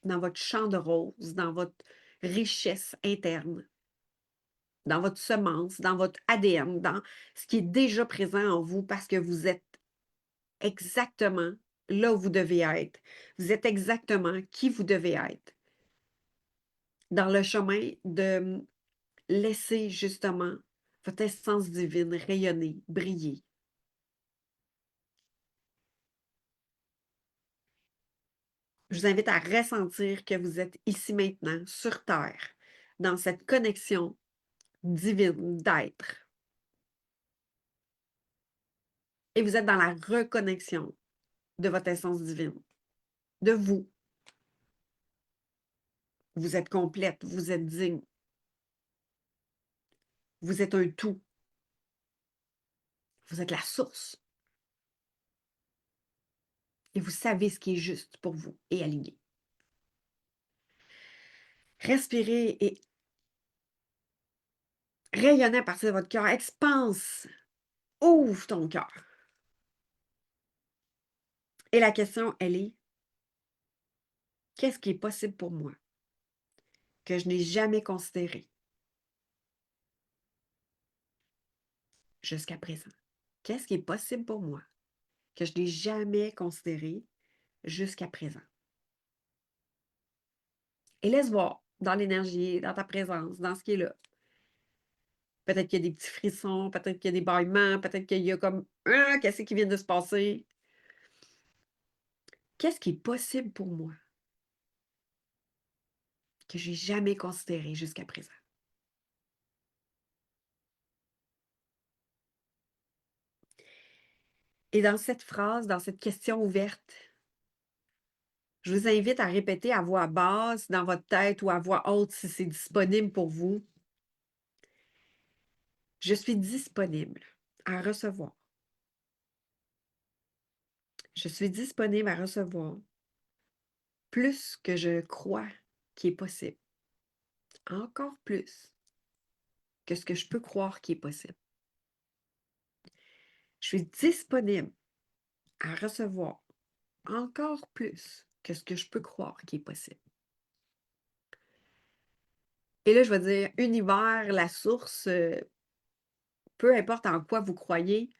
dans votre champ de rose, dans votre richesse interne, dans votre semence, dans votre ADN, dans ce qui est déjà présent en vous parce que vous êtes exactement là où vous devez être. Vous êtes exactement qui vous devez être. Dans le chemin de laisser justement votre essence divine rayonner, briller. Je vous invite à ressentir que vous êtes ici maintenant, sur Terre, dans cette connexion divine d'être. Et vous êtes dans la reconnexion de votre essence divine, de vous. Vous êtes complète, vous êtes digne. Vous êtes un tout. Vous êtes la source. Et vous savez ce qui est juste pour vous et aligné. Respirez et rayonnez à partir de votre cœur. Expanse. Ouvre ton cœur. Et la question, elle est, qu'est-ce qui est possible pour moi que je n'ai jamais considéré jusqu'à présent? Qu'est-ce qui est possible pour moi que je n'ai jamais considéré jusqu'à présent? Et laisse voir dans l'énergie, dans ta présence, dans ce qui est là. Peut-être qu'il y a des petits frissons, peut-être qu'il y a des bâillements, peut-être qu'il y a comme ah, qu'est-ce qui vient de se passer? Qu'est-ce qui est possible pour moi que je n'ai jamais considéré jusqu'à présent? Et dans cette phrase, dans cette question ouverte, je vous invite à répéter à voix basse dans votre tête ou à voix haute si c'est disponible pour vous. Je suis disponible à recevoir. Je suis disponible à recevoir plus que je crois qu'il est possible. Encore plus. que ce que je peux croire qui est possible. Je suis disponible à recevoir encore plus que ce que je peux croire qui est possible. Et là, je vais dire: «Univers, la source, peu importe en quoi vous croyez,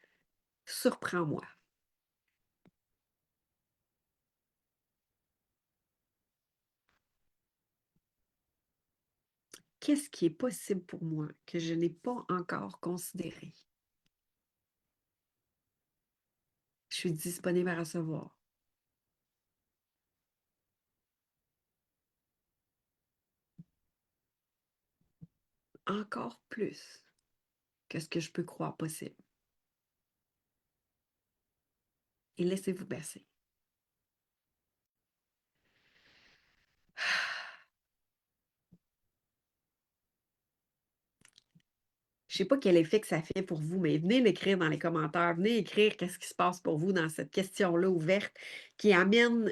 surprends-moi. Qu'est-ce qui est possible pour moi que je n'ai pas encore considéré? Je suis disponible à recevoir encore plus que ce que je peux croire possible et laissez-vous bercer». Je sais pas quel effet que ça fait pour vous, mais venez l'écrire dans les commentaires. Venez écrire qu'est-ce qui se passe pour vous dans cette question-là ouverte qui amène,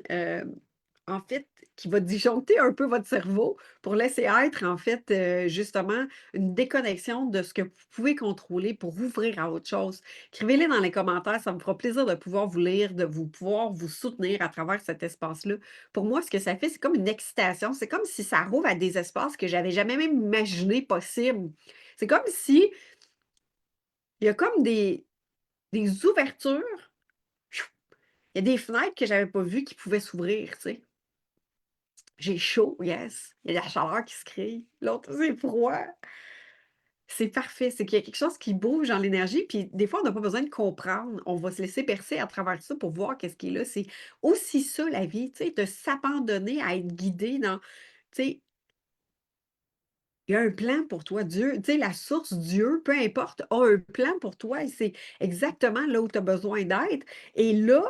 en fait, qui va disjoncter un peu votre cerveau pour laisser être, en fait, justement, une déconnexion de ce que vous pouvez contrôler pour ouvrir à autre chose. Écrivez-les dans les commentaires, ça me fera plaisir de pouvoir vous lire, de vous pouvoir vous soutenir à travers cet espace-là. Pour moi, ce que ça fait, c'est comme une excitation. C'est comme si ça rouvre à des espaces que j'avais jamais même imaginé possibles. C'est comme si il y a comme des ouvertures, il y a des fenêtres que j'avais pas vues qui pouvaient s'ouvrir, tu sais. J'ai chaud, yes, il y a de la chaleur qui se crée. L'autre, c'est froid. C'est parfait, c'est qu'il y a quelque chose qui bouge dans l'énergie, puis des fois, on n'a pas besoin de comprendre. On va se laisser percer à travers ça pour voir qu'est-ce qui est là. C'est aussi ça la vie, tu sais, de s'abandonner à être guidé dans, tu sais, il y a un plan pour toi. Dieu, tu sais, la source, Dieu, peu importe, a un plan pour toi et c'est exactement là où tu as besoin d'être. Et là,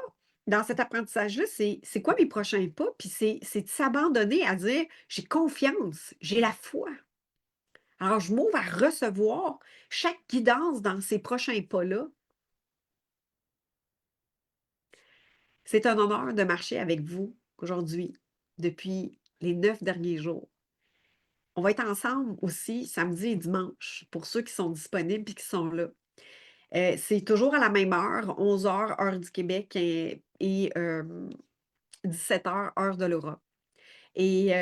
dans cet apprentissage-là, c'est quoi mes prochains pas? Puis c'est de s'abandonner à dire j'ai confiance, j'ai la foi. Alors, je m'ouvre à recevoir chaque guidance dans ces prochains pas-là. C'est un honneur de marcher avec vous aujourd'hui, depuis les 9 derniers jours. On va être ensemble aussi samedi et dimanche pour ceux qui sont disponibles et qui sont là. C'est toujours à la même heure, 11 heures heure du Québec et 17 heures heure de l'Europe. Et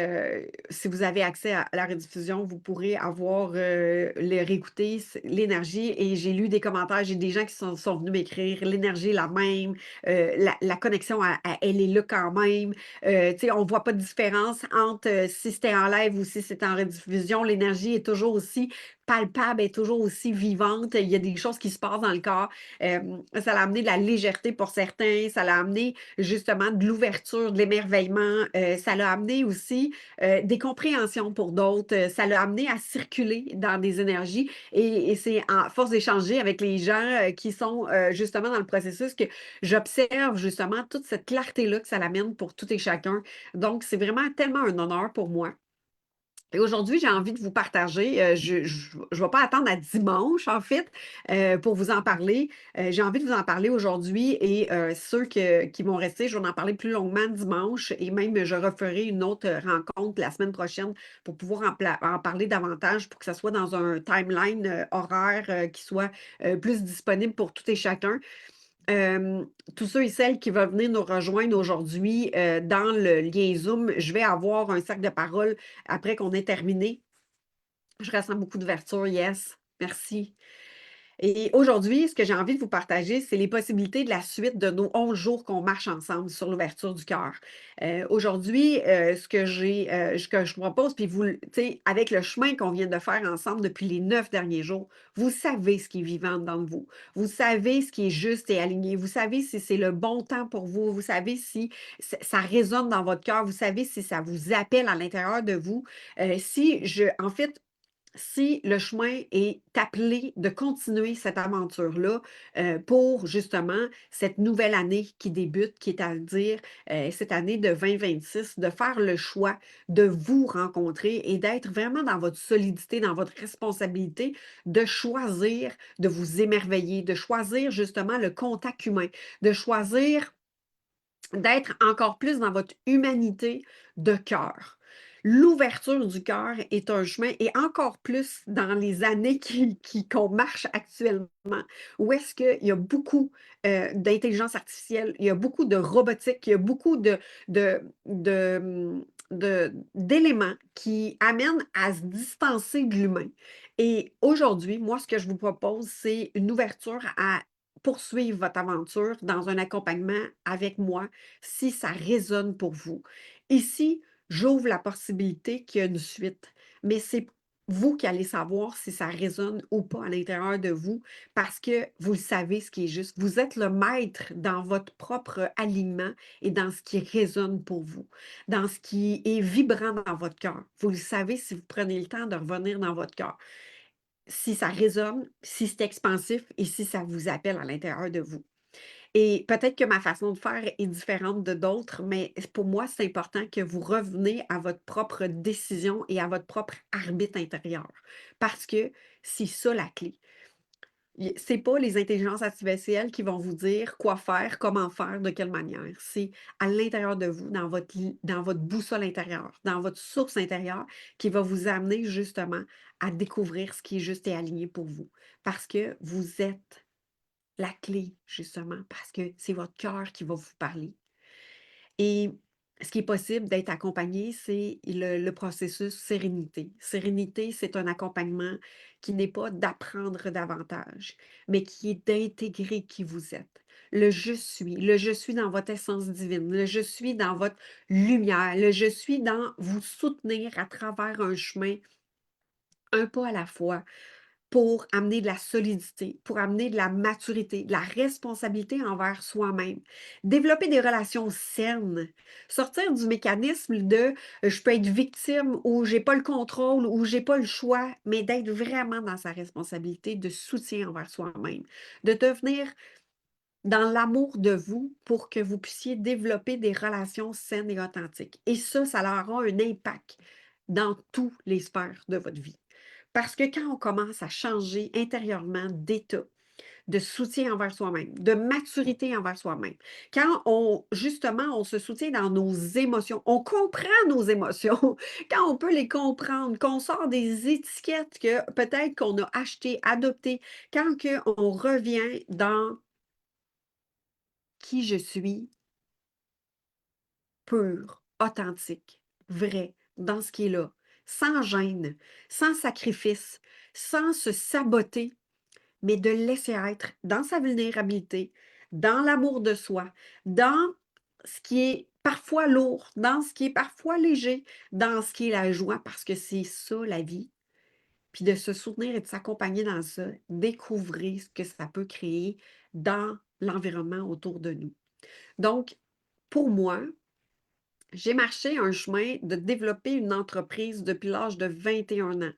si vous avez accès à la rediffusion, vous pourrez avoir, le réécouter l'énergie et j'ai lu des commentaires, j'ai des gens qui sont venus m'écrire: «L'énergie est la même, la connexion elle est là quand même». Tu sais, on voit pas de différence entre, si c'était en live ou si c'était en rediffusion. L'énergie est toujours aussi palpable, est toujours aussi vivante. Il y a des choses qui se passent dans le corps. Ça l'a amené de la légèreté pour certains, ça l'a amené justement de l'ouverture, de l'émerveillement. Ça l'a amené aussi des compréhensions pour d'autres. Ça l'a amené à circuler dans des énergies et c'est à force d'échanger avec les gens qui sont justement dans le processus que j'observe justement toute cette clarté-là que ça l'amène pour tout et chacun. Donc, c'est vraiment tellement un honneur pour moi. Et aujourd'hui, j'ai envie de vous partager, je vais pas attendre à dimanche, en fait, pour vous en parler. J'ai envie de vous en parler aujourd'hui et ceux qui vont rester, je vais en parler plus longuement dimanche et même je referai une autre rencontre la semaine prochaine pour pouvoir en parler davantage pour que ça soit dans un timeline, horaire, qui soit, plus disponible pour tout et chacun. Tous ceux et celles qui vont venir nous rejoindre aujourd'hui, dans le lien Zoom, je vais avoir un cercle de parole après qu'on ait terminé. Je ressens beaucoup d'ouverture, yes, merci. Et aujourd'hui, ce que j'ai envie de vous partager, c'est les possibilités de la suite de nos 11 jours qu'on marche ensemble sur l'ouverture du cœur. Aujourd'hui, ce que je vous propose, puis vous, tu sais, avec le chemin qu'on vient de faire ensemble depuis les 9 derniers jours, vous savez ce qui est vivant dans vous. Vous savez ce qui est juste et aligné. Vous savez si c'est le bon temps pour vous. Vous savez si ça résonne dans votre cœur. Vous savez si ça vous appelle à l'intérieur de vous. En fait, si le chemin est appelé de continuer cette aventure-là, pour justement cette nouvelle année qui débute, qui est à dire, cette année de 2026, de faire le choix de vous rencontrer et d'être vraiment dans votre solidité, dans votre responsabilité, de choisir de vous émerveiller, de choisir justement le contact humain, de choisir d'être encore plus dans votre humanité de cœur. L'ouverture du cœur est un chemin et encore plus dans les années qu'on marche actuellement, où est-ce qu'il y a beaucoup, d'intelligence artificielle, il y a beaucoup de robotique, il y a beaucoup de, d'éléments qui amènent à se distancer de l'humain. Et aujourd'hui, moi, ce que je vous propose, c'est une ouverture à poursuivre votre aventure dans un accompagnement avec moi, si ça résonne pour vous. Ici, j'ouvre la possibilité qu'il y a une suite, mais c'est vous qui allez savoir si ça résonne ou pas à l'intérieur de vous parce que vous savez ce qui est juste. Vous êtes le maître dans votre propre alignement et dans ce qui résonne pour vous, dans ce qui est vibrant dans votre cœur. Vous le savez si vous prenez le temps de revenir dans votre cœur. Si ça résonne, si c'est expansif et si ça vous appelle à l'intérieur de vous. Et peut-être que ma façon de faire est différente de d'autres, mais pour moi, c'est important que vous reveniez à votre propre décision et à votre propre arbitre intérieur. Parce que c'est ça la clé. C'est pas les intelligences artificielles qui vont vous dire quoi faire, comment faire, de quelle manière. C'est à l'intérieur de vous, dans votre boussole intérieure, dans votre source intérieure, qui va vous amener justement à découvrir ce qui est juste et aligné pour vous. Parce que vous êtes la clé, justement, parce que c'est votre cœur qui va vous parler. Et ce qui est possible d'être accompagné, c'est le processus sérénité. Sérénité, c'est un accompagnement qui n'est pas d'apprendre davantage, mais qui est d'intégrer qui vous êtes. Le je suis dans votre essence divine, le je suis dans votre lumière, le je suis dans vous soutenir à travers un chemin, un pas à la fois, pour amener de la solidité, pour amener de la maturité, de la responsabilité envers soi-même. Développer des relations saines. Sortir du mécanisme de je peux être victime ou j'ai pas le contrôle ou j'ai pas le choix, mais d'être vraiment dans sa responsabilité de soutien envers soi-même. De devenir dans l'amour de vous pour que vous puissiez développer des relations saines et authentiques. Et ça aura un impact dans tous les sphères de votre vie. Parce que quand on commence à changer intérieurement d'état, de soutien envers soi-même, de maturité envers soi-même, quand justement, on se soutient dans nos émotions, on comprend nos émotions, quand on peut les comprendre, qu'on sort des étiquettes que peut-être qu'on a achetées, adoptées, quand on revient dans qui je suis, pur, authentique, vrai, dans ce qui est là, sans gêne, sans sacrifice, sans se saboter, mais de laisser être dans sa vulnérabilité, dans l'amour de soi, dans ce qui est parfois lourd, dans ce qui est parfois léger, dans ce qui est la joie, parce que c'est ça la vie. Puis de se soutenir et de s'accompagner dans ça, découvrir ce que ça peut créer dans l'environnement autour de nous. Donc, pour moi, j'ai marché un chemin de développer une entreprise depuis l'âge de 21 ans.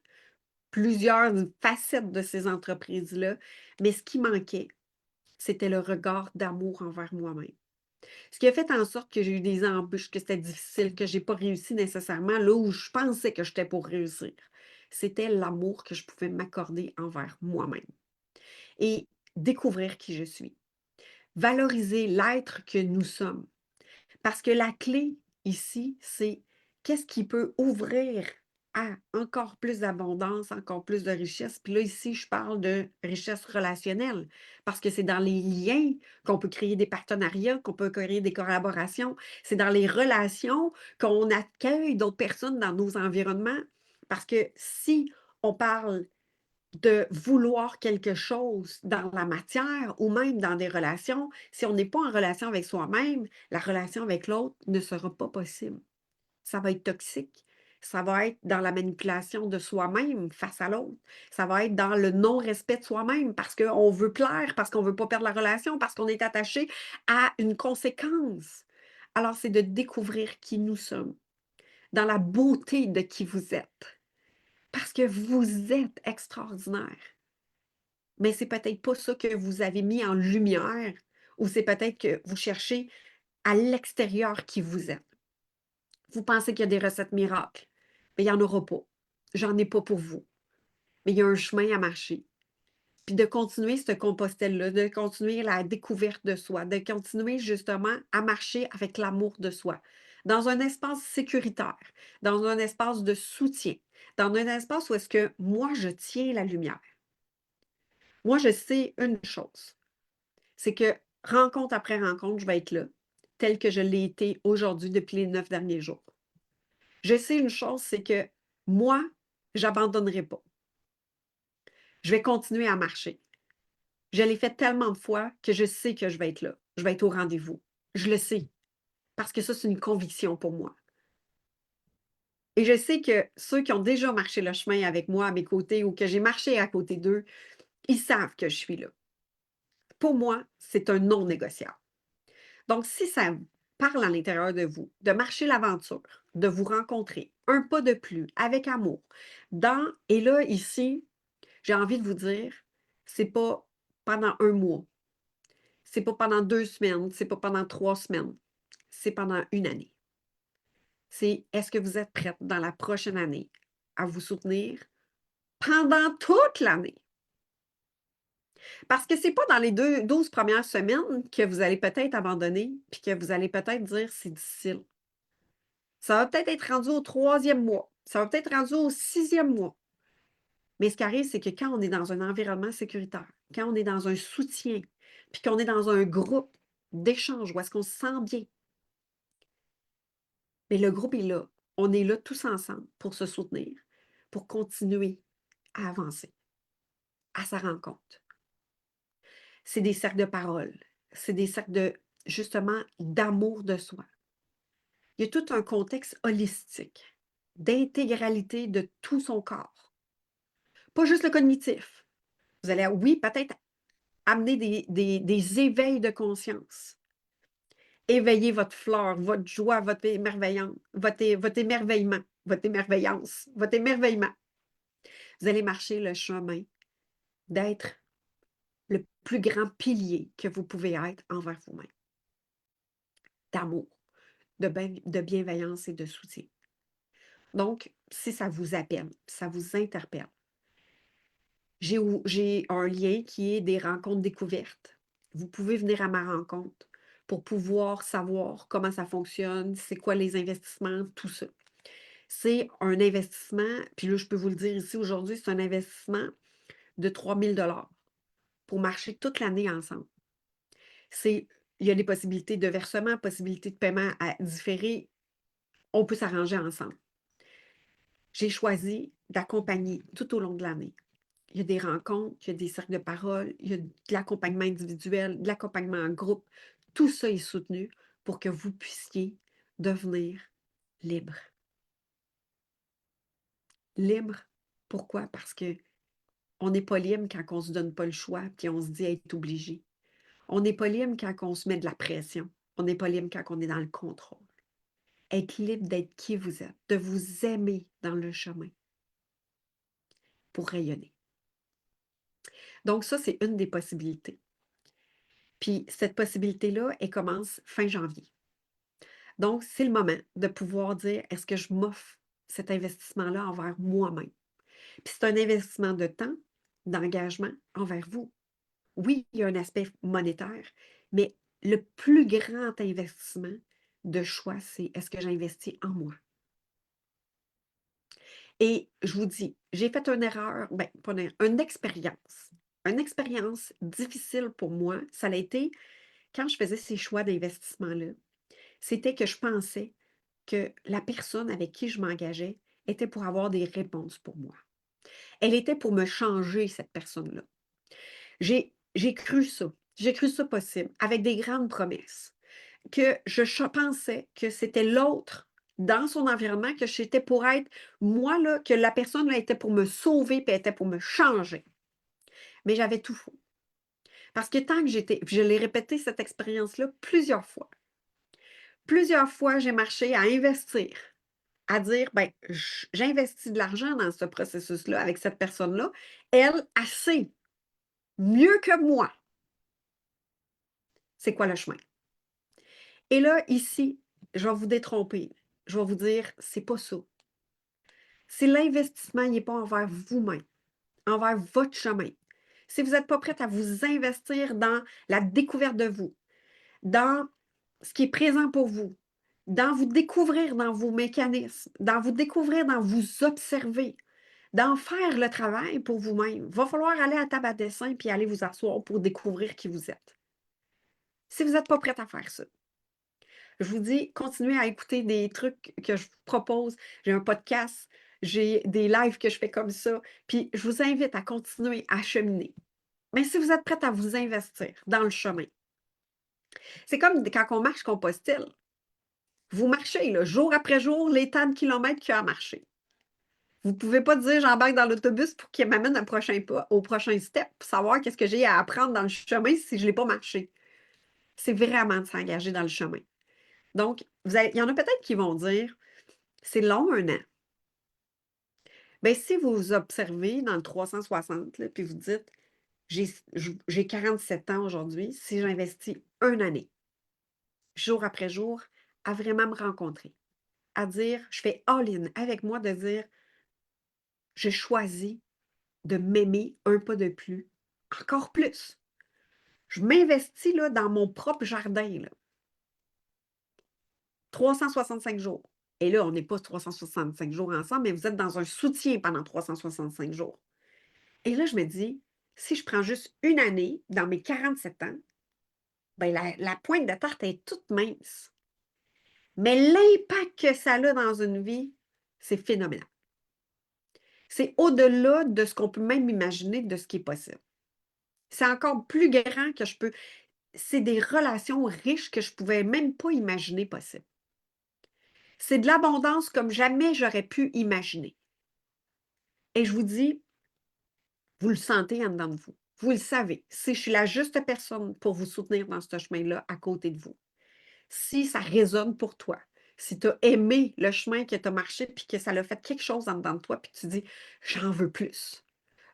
Plusieurs facettes de ces entreprises-là, mais ce qui manquait, c'était le regard d'amour envers moi-même. Ce qui a fait en sorte que j'ai eu des embûches, que c'était difficile, que j'ai pas réussi nécessairement là où je pensais que j'étais pour réussir. C'était l'amour que je pouvais m'accorder envers moi-même et découvrir qui je suis. Valoriser l'être que nous sommes. Parce que la clé ici, c'est qu'est-ce qui peut ouvrir à encore plus d'abondance, encore plus de richesse. Puis là, ici, je parle de richesse relationnelle, parce que c'est dans les liens qu'on peut créer des partenariats, qu'on peut créer des collaborations. C'est dans les relations qu'on accueille d'autres personnes dans nos environnements. Parce que si on parle de vouloir quelque chose dans la matière ou même dans des relations, si on n'est pas en relation avec soi-même, la relation avec l'autre ne sera pas possible. Ça va être toxique. Ça va être dans la manipulation de soi-même face à l'autre. Ça va être dans le non-respect de soi-même parce qu'on veut plaire, parce qu'on ne veut pas perdre la relation, parce qu'on est attaché à une conséquence. Alors, c'est de découvrir qui nous sommes, dans la beauté de qui vous êtes, parce que vous êtes extraordinaire. Mais c'est peut-être pas ça que vous avez mis en lumière ou c'est peut-être que vous cherchez à l'extérieur qui vous êtes. Vous pensez qu'il y a des recettes miracles, mais il n'y en aura pas. J'en ai pas pour vous. Mais il y a un chemin à marcher. Puis de continuer ce compostel-là, de continuer la découverte de soi, de continuer justement à marcher avec l'amour de soi, dans un espace sécuritaire, dans un espace de soutien, dans un espace où est-ce que moi, je tiens la lumière. Moi, je sais une chose, c'est que rencontre après rencontre, je vais être là, telle que je l'ai été aujourd'hui depuis les 9 derniers jours. Je sais une chose, c'est que moi, j'abandonnerai pas. Je vais continuer à marcher. Je l'ai fait tellement de fois que je sais que je vais être là. Je vais être au rendez-vous. Je le sais. Parce que ça, c'est une conviction pour moi. Et je sais que ceux qui ont déjà marché le chemin avec moi à mes côtés ou que j'ai marché à côté d'eux, ils savent que je suis là. Pour moi, c'est un non négociable. Donc, si ça vous parle à l'intérieur de vous, de marcher l'aventure, de vous rencontrer, un pas de plus, avec amour, et là, ici, j'ai envie de vous dire, c'est pas pendant un mois, c'est pas pendant 2 semaines, c'est pas pendant 3 semaines, c'est pendant une année. C'est est-ce que vous êtes prête dans la prochaine année à vous soutenir pendant toute l'année? Parce que c'est pas dans les 12 premières semaines que vous allez peut-être abandonner, puis que vous allez peut-être dire c'est difficile. Ça va peut-être être rendu au 3e mois, ça va peut-être être rendu au 6e mois. Mais ce qui arrive, c'est que quand on est dans un environnement sécuritaire, quand on est dans un soutien, puis qu'on est dans un groupe d'échange où est-ce qu'on se sent bien, mais le groupe est là. On est là tous ensemble pour se soutenir, pour continuer à avancer à sa rencontre. C'est des cercles de parole, c'est des cercles de, justement, d'amour de soi. Il y a tout un contexte holistique, d'intégralité de tout son corps. Pas juste le cognitif. Vous allez, oui, peut-être amener des éveils de conscience. Éveiller votre fleur, votre joie, votre émerveillance, votre émerveillement, votre émerveillance, votre émerveillement. Vous allez marcher le chemin d'être le plus grand pilier que vous pouvez être envers vous-même. D'amour, de bienveillance et de soutien. Donc, si ça vous appelle, ça vous interpelle, j'ai un lien qui est des rencontres découvertes. Vous pouvez venir à ma rencontre pour pouvoir savoir comment ça fonctionne, c'est quoi les investissements, tout ça. C'est un investissement, puis là, je peux vous le dire ici aujourd'hui, c'est un investissement de 3 000 pour marcher toute l'année ensemble. Il y a des possibilités de versement, possibilités de paiement à différer. On peut s'arranger ensemble. J'ai choisi d'accompagner tout au long de l'année. Il y a des rencontres, il y a des cercles de parole, il y a de l'accompagnement individuel, de l'accompagnement en groupe. Tout ça est soutenu pour que vous puissiez devenir libre. Libre, pourquoi? Parce que on n'est pas libre quand on ne se donne pas le choix puis on se dit être obligé. On n'est pas libre quand on se met de la pression. On n'est pas libre quand on est dans le contrôle. Être libre d'être qui vous êtes, de vous aimer dans le chemin pour rayonner. Donc ça, c'est une des possibilités. Puis cette possibilité-là, elle commence fin janvier. Donc, c'est le moment de pouvoir dire, est-ce que je m'offre cet investissement-là envers moi-même? Puis c'est un investissement de temps, d'engagement envers vous. Oui, il y a un aspect monétaire, mais le plus grand investissement de choix, c'est est-ce que j'investis en moi? Et je vous dis, j'ai fait une erreur, ben, pas une expérience difficile pour moi. Ça a été quand je faisais ces choix d'investissement-là, c'était que je pensais que la personne avec qui je m'engageais était pour avoir des réponses pour moi. Elle était pour me changer, cette personne-là. J'ai cru ça. J'ai cru ça possible, avec des grandes promesses, que je pensais que c'était l'autre dans son environnement, que j'étais pour être moi, là, que la personne là, était pour me sauver, puis elle était pour me changer. Mais j'avais tout faux. Parce que tant que je l'ai répété cette expérience-là plusieurs fois. Plusieurs fois, j'ai marché à investir, à dire, ben, j'investis de l'argent dans ce processus-là avec cette personne-là. Elle, assez, mieux que moi. C'est quoi le chemin? Et là, ici, je vais vous détromper. Je vais vous dire, c'est pas ça. Si l'investissement n'est pas envers vous-même, envers votre chemin, si vous n'êtes pas prête à vous investir dans la découverte de vous, dans ce qui est présent pour vous, dans vous découvrir dans vos mécanismes, dans vous découvrir, dans vous observer, d'en faire le travail pour vous-même. Va falloir aller à la table à dessin puis aller vous asseoir pour découvrir qui vous êtes. Si vous n'êtes pas prête à faire ça, je vous dis, continuez à écouter des trucs que je vous propose. J'ai un podcast, j'ai des lives que je fais comme ça, puis je vous invite à continuer à cheminer. Mais si vous êtes prête à vous investir dans le chemin, c'est comme quand on marche compostelle. Vous marchez, là, jour après jour, les tas de kilomètres qu'il y a à marcher. Vous ne pouvez pas dire j'embarque dans l'autobus pour qu'il m'amène un prochain pas, au prochain step, pour savoir qu'est-ce que j'ai à apprendre dans le chemin si je ne l'ai pas marché. C'est vraiment de s'engager dans le chemin. Donc, il y en a peut-être qui vont dire c'est long, un an. Bien, si vous vous observez dans le 360, là, puis vous dites j'ai 47 ans aujourd'hui, si j'investis une année, jour après jour, à vraiment me rencontrer, à dire, je fais all-in avec moi, de dire, je choisis de m'aimer un pas de plus, encore plus. Je m'investis là, dans mon propre jardin, là, 365 jours. Et là, on n'est pas 365 jours ensemble, mais vous êtes dans un soutien pendant 365 jours. Et là, je me dis, si je prends juste une année dans mes 47 ans, ben la pointe de tarte est toute mince. Mais l'impact que ça a dans une vie, c'est phénoménal. C'est au-delà de ce qu'on peut même imaginer de ce qui est possible. C'est encore plus grand que je peux. C'est des relations riches que je ne pouvais même pas imaginer possibles. C'est de l'abondance comme jamais j'aurais pu imaginer. Et je vous dis, vous le sentez en dedans de vous. Vous le savez. Si je suis la juste personne pour vous soutenir dans ce chemin-là à côté de vous. Si ça résonne pour toi, si tu as aimé le chemin que tu as marché puis que ça a fait quelque chose en dedans de toi, puis tu dis j'en veux plus.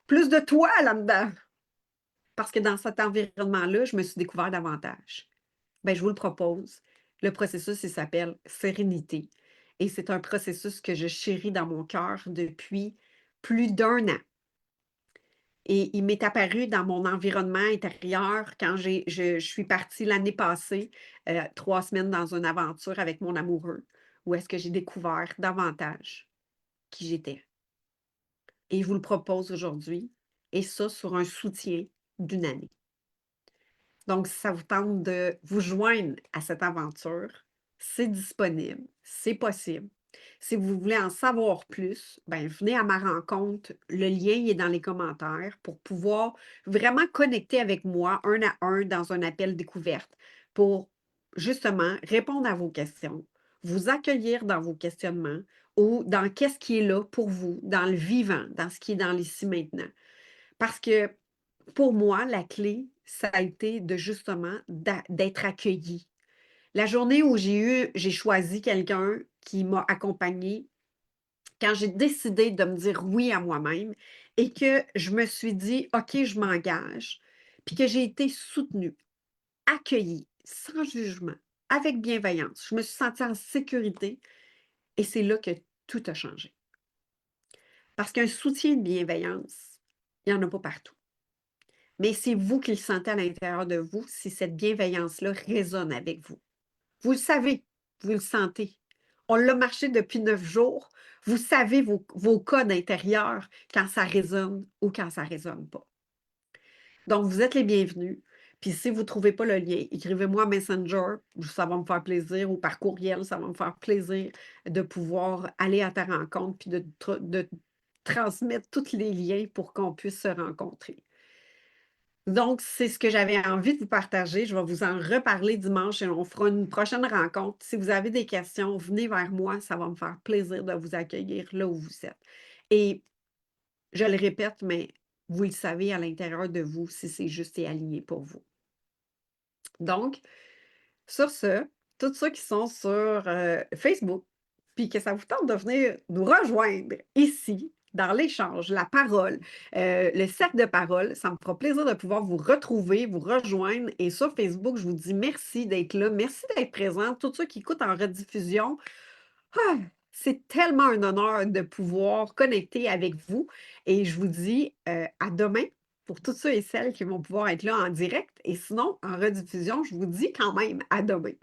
Plus de toi là-dedans. Parce que dans cet environnement-là, je me suis découvert davantage. Bien, je vous le propose. Le processus, il s'appelle Sérénité. Et c'est un processus que je chéris dans mon cœur depuis plus d'un an. Et il m'est apparu dans mon environnement intérieur quand je suis partie l'année passée, 3 semaines dans une aventure avec mon amoureux, où est-ce que j'ai découvert davantage qui j'étais. Et je vous le propose aujourd'hui, et ça sur un soutien d'une année. Donc, si ça vous tente de vous joindre à cette aventure, c'est disponible, c'est possible. Si vous voulez en savoir plus, ben, venez à ma rencontre. Le lien il est dans les commentaires pour pouvoir vraiment connecter avec moi un à un dans un appel découverte pour justement répondre à vos questions, vous accueillir dans vos questionnements ou dans qu'est-ce qui est là pour vous, dans le vivant, dans ce qui est dans l'ici maintenant. Parce que pour moi, la clé, ça a été de justement d'être accueillie. La journée où j'ai choisi quelqu'un qui m'a accompagnée, quand j'ai décidé de me dire oui à moi-même et que je me suis dit, OK, je m'engage, puis que j'ai été soutenue, accueillie, sans jugement, avec bienveillance. Je me suis sentie en sécurité et c'est là que tout a changé. Parce qu'un soutien de bienveillance, il n'y en a pas partout. Mais c'est vous qui le sentez à l'intérieur de vous si cette bienveillance-là résonne avec vous. Vous le savez, vous le sentez. On l'a marché depuis 9 jours. Vous savez vos codes intérieurs quand ça résonne ou quand ça ne résonne pas. Donc, vous êtes les bienvenus. Puis si vous ne trouvez pas le lien, écrivez-moi à Messenger, ça va me faire plaisir, ou par courriel, ça va me faire plaisir de pouvoir aller à ta rencontre puis de transmettre tous les liens pour qu'on puisse se rencontrer. Donc, c'est ce que j'avais envie de vous partager. Je vais vous en reparler dimanche et on fera une prochaine rencontre. Si vous avez des questions, venez vers moi. Ça va me faire plaisir de vous accueillir là où vous êtes. Et je le répète, mais vous le savez à l'intérieur de vous si c'est juste et aligné pour vous. Donc, sur ce, tous ceux qui sont sur Facebook, puis que ça vous tente de venir nous rejoindre ici, dans l'échange, la parole, le cercle de parole, ça me fera plaisir de pouvoir vous retrouver, vous rejoindre. Et sur Facebook, je vous dis merci d'être là, merci d'être présent. Tous ceux qui écoutent en rediffusion, ah, c'est tellement un honneur de pouvoir connecter avec vous. Et je vous dis à demain pour tous ceux et celles qui vont pouvoir être là en direct. Et sinon, en rediffusion, je vous dis quand même à demain.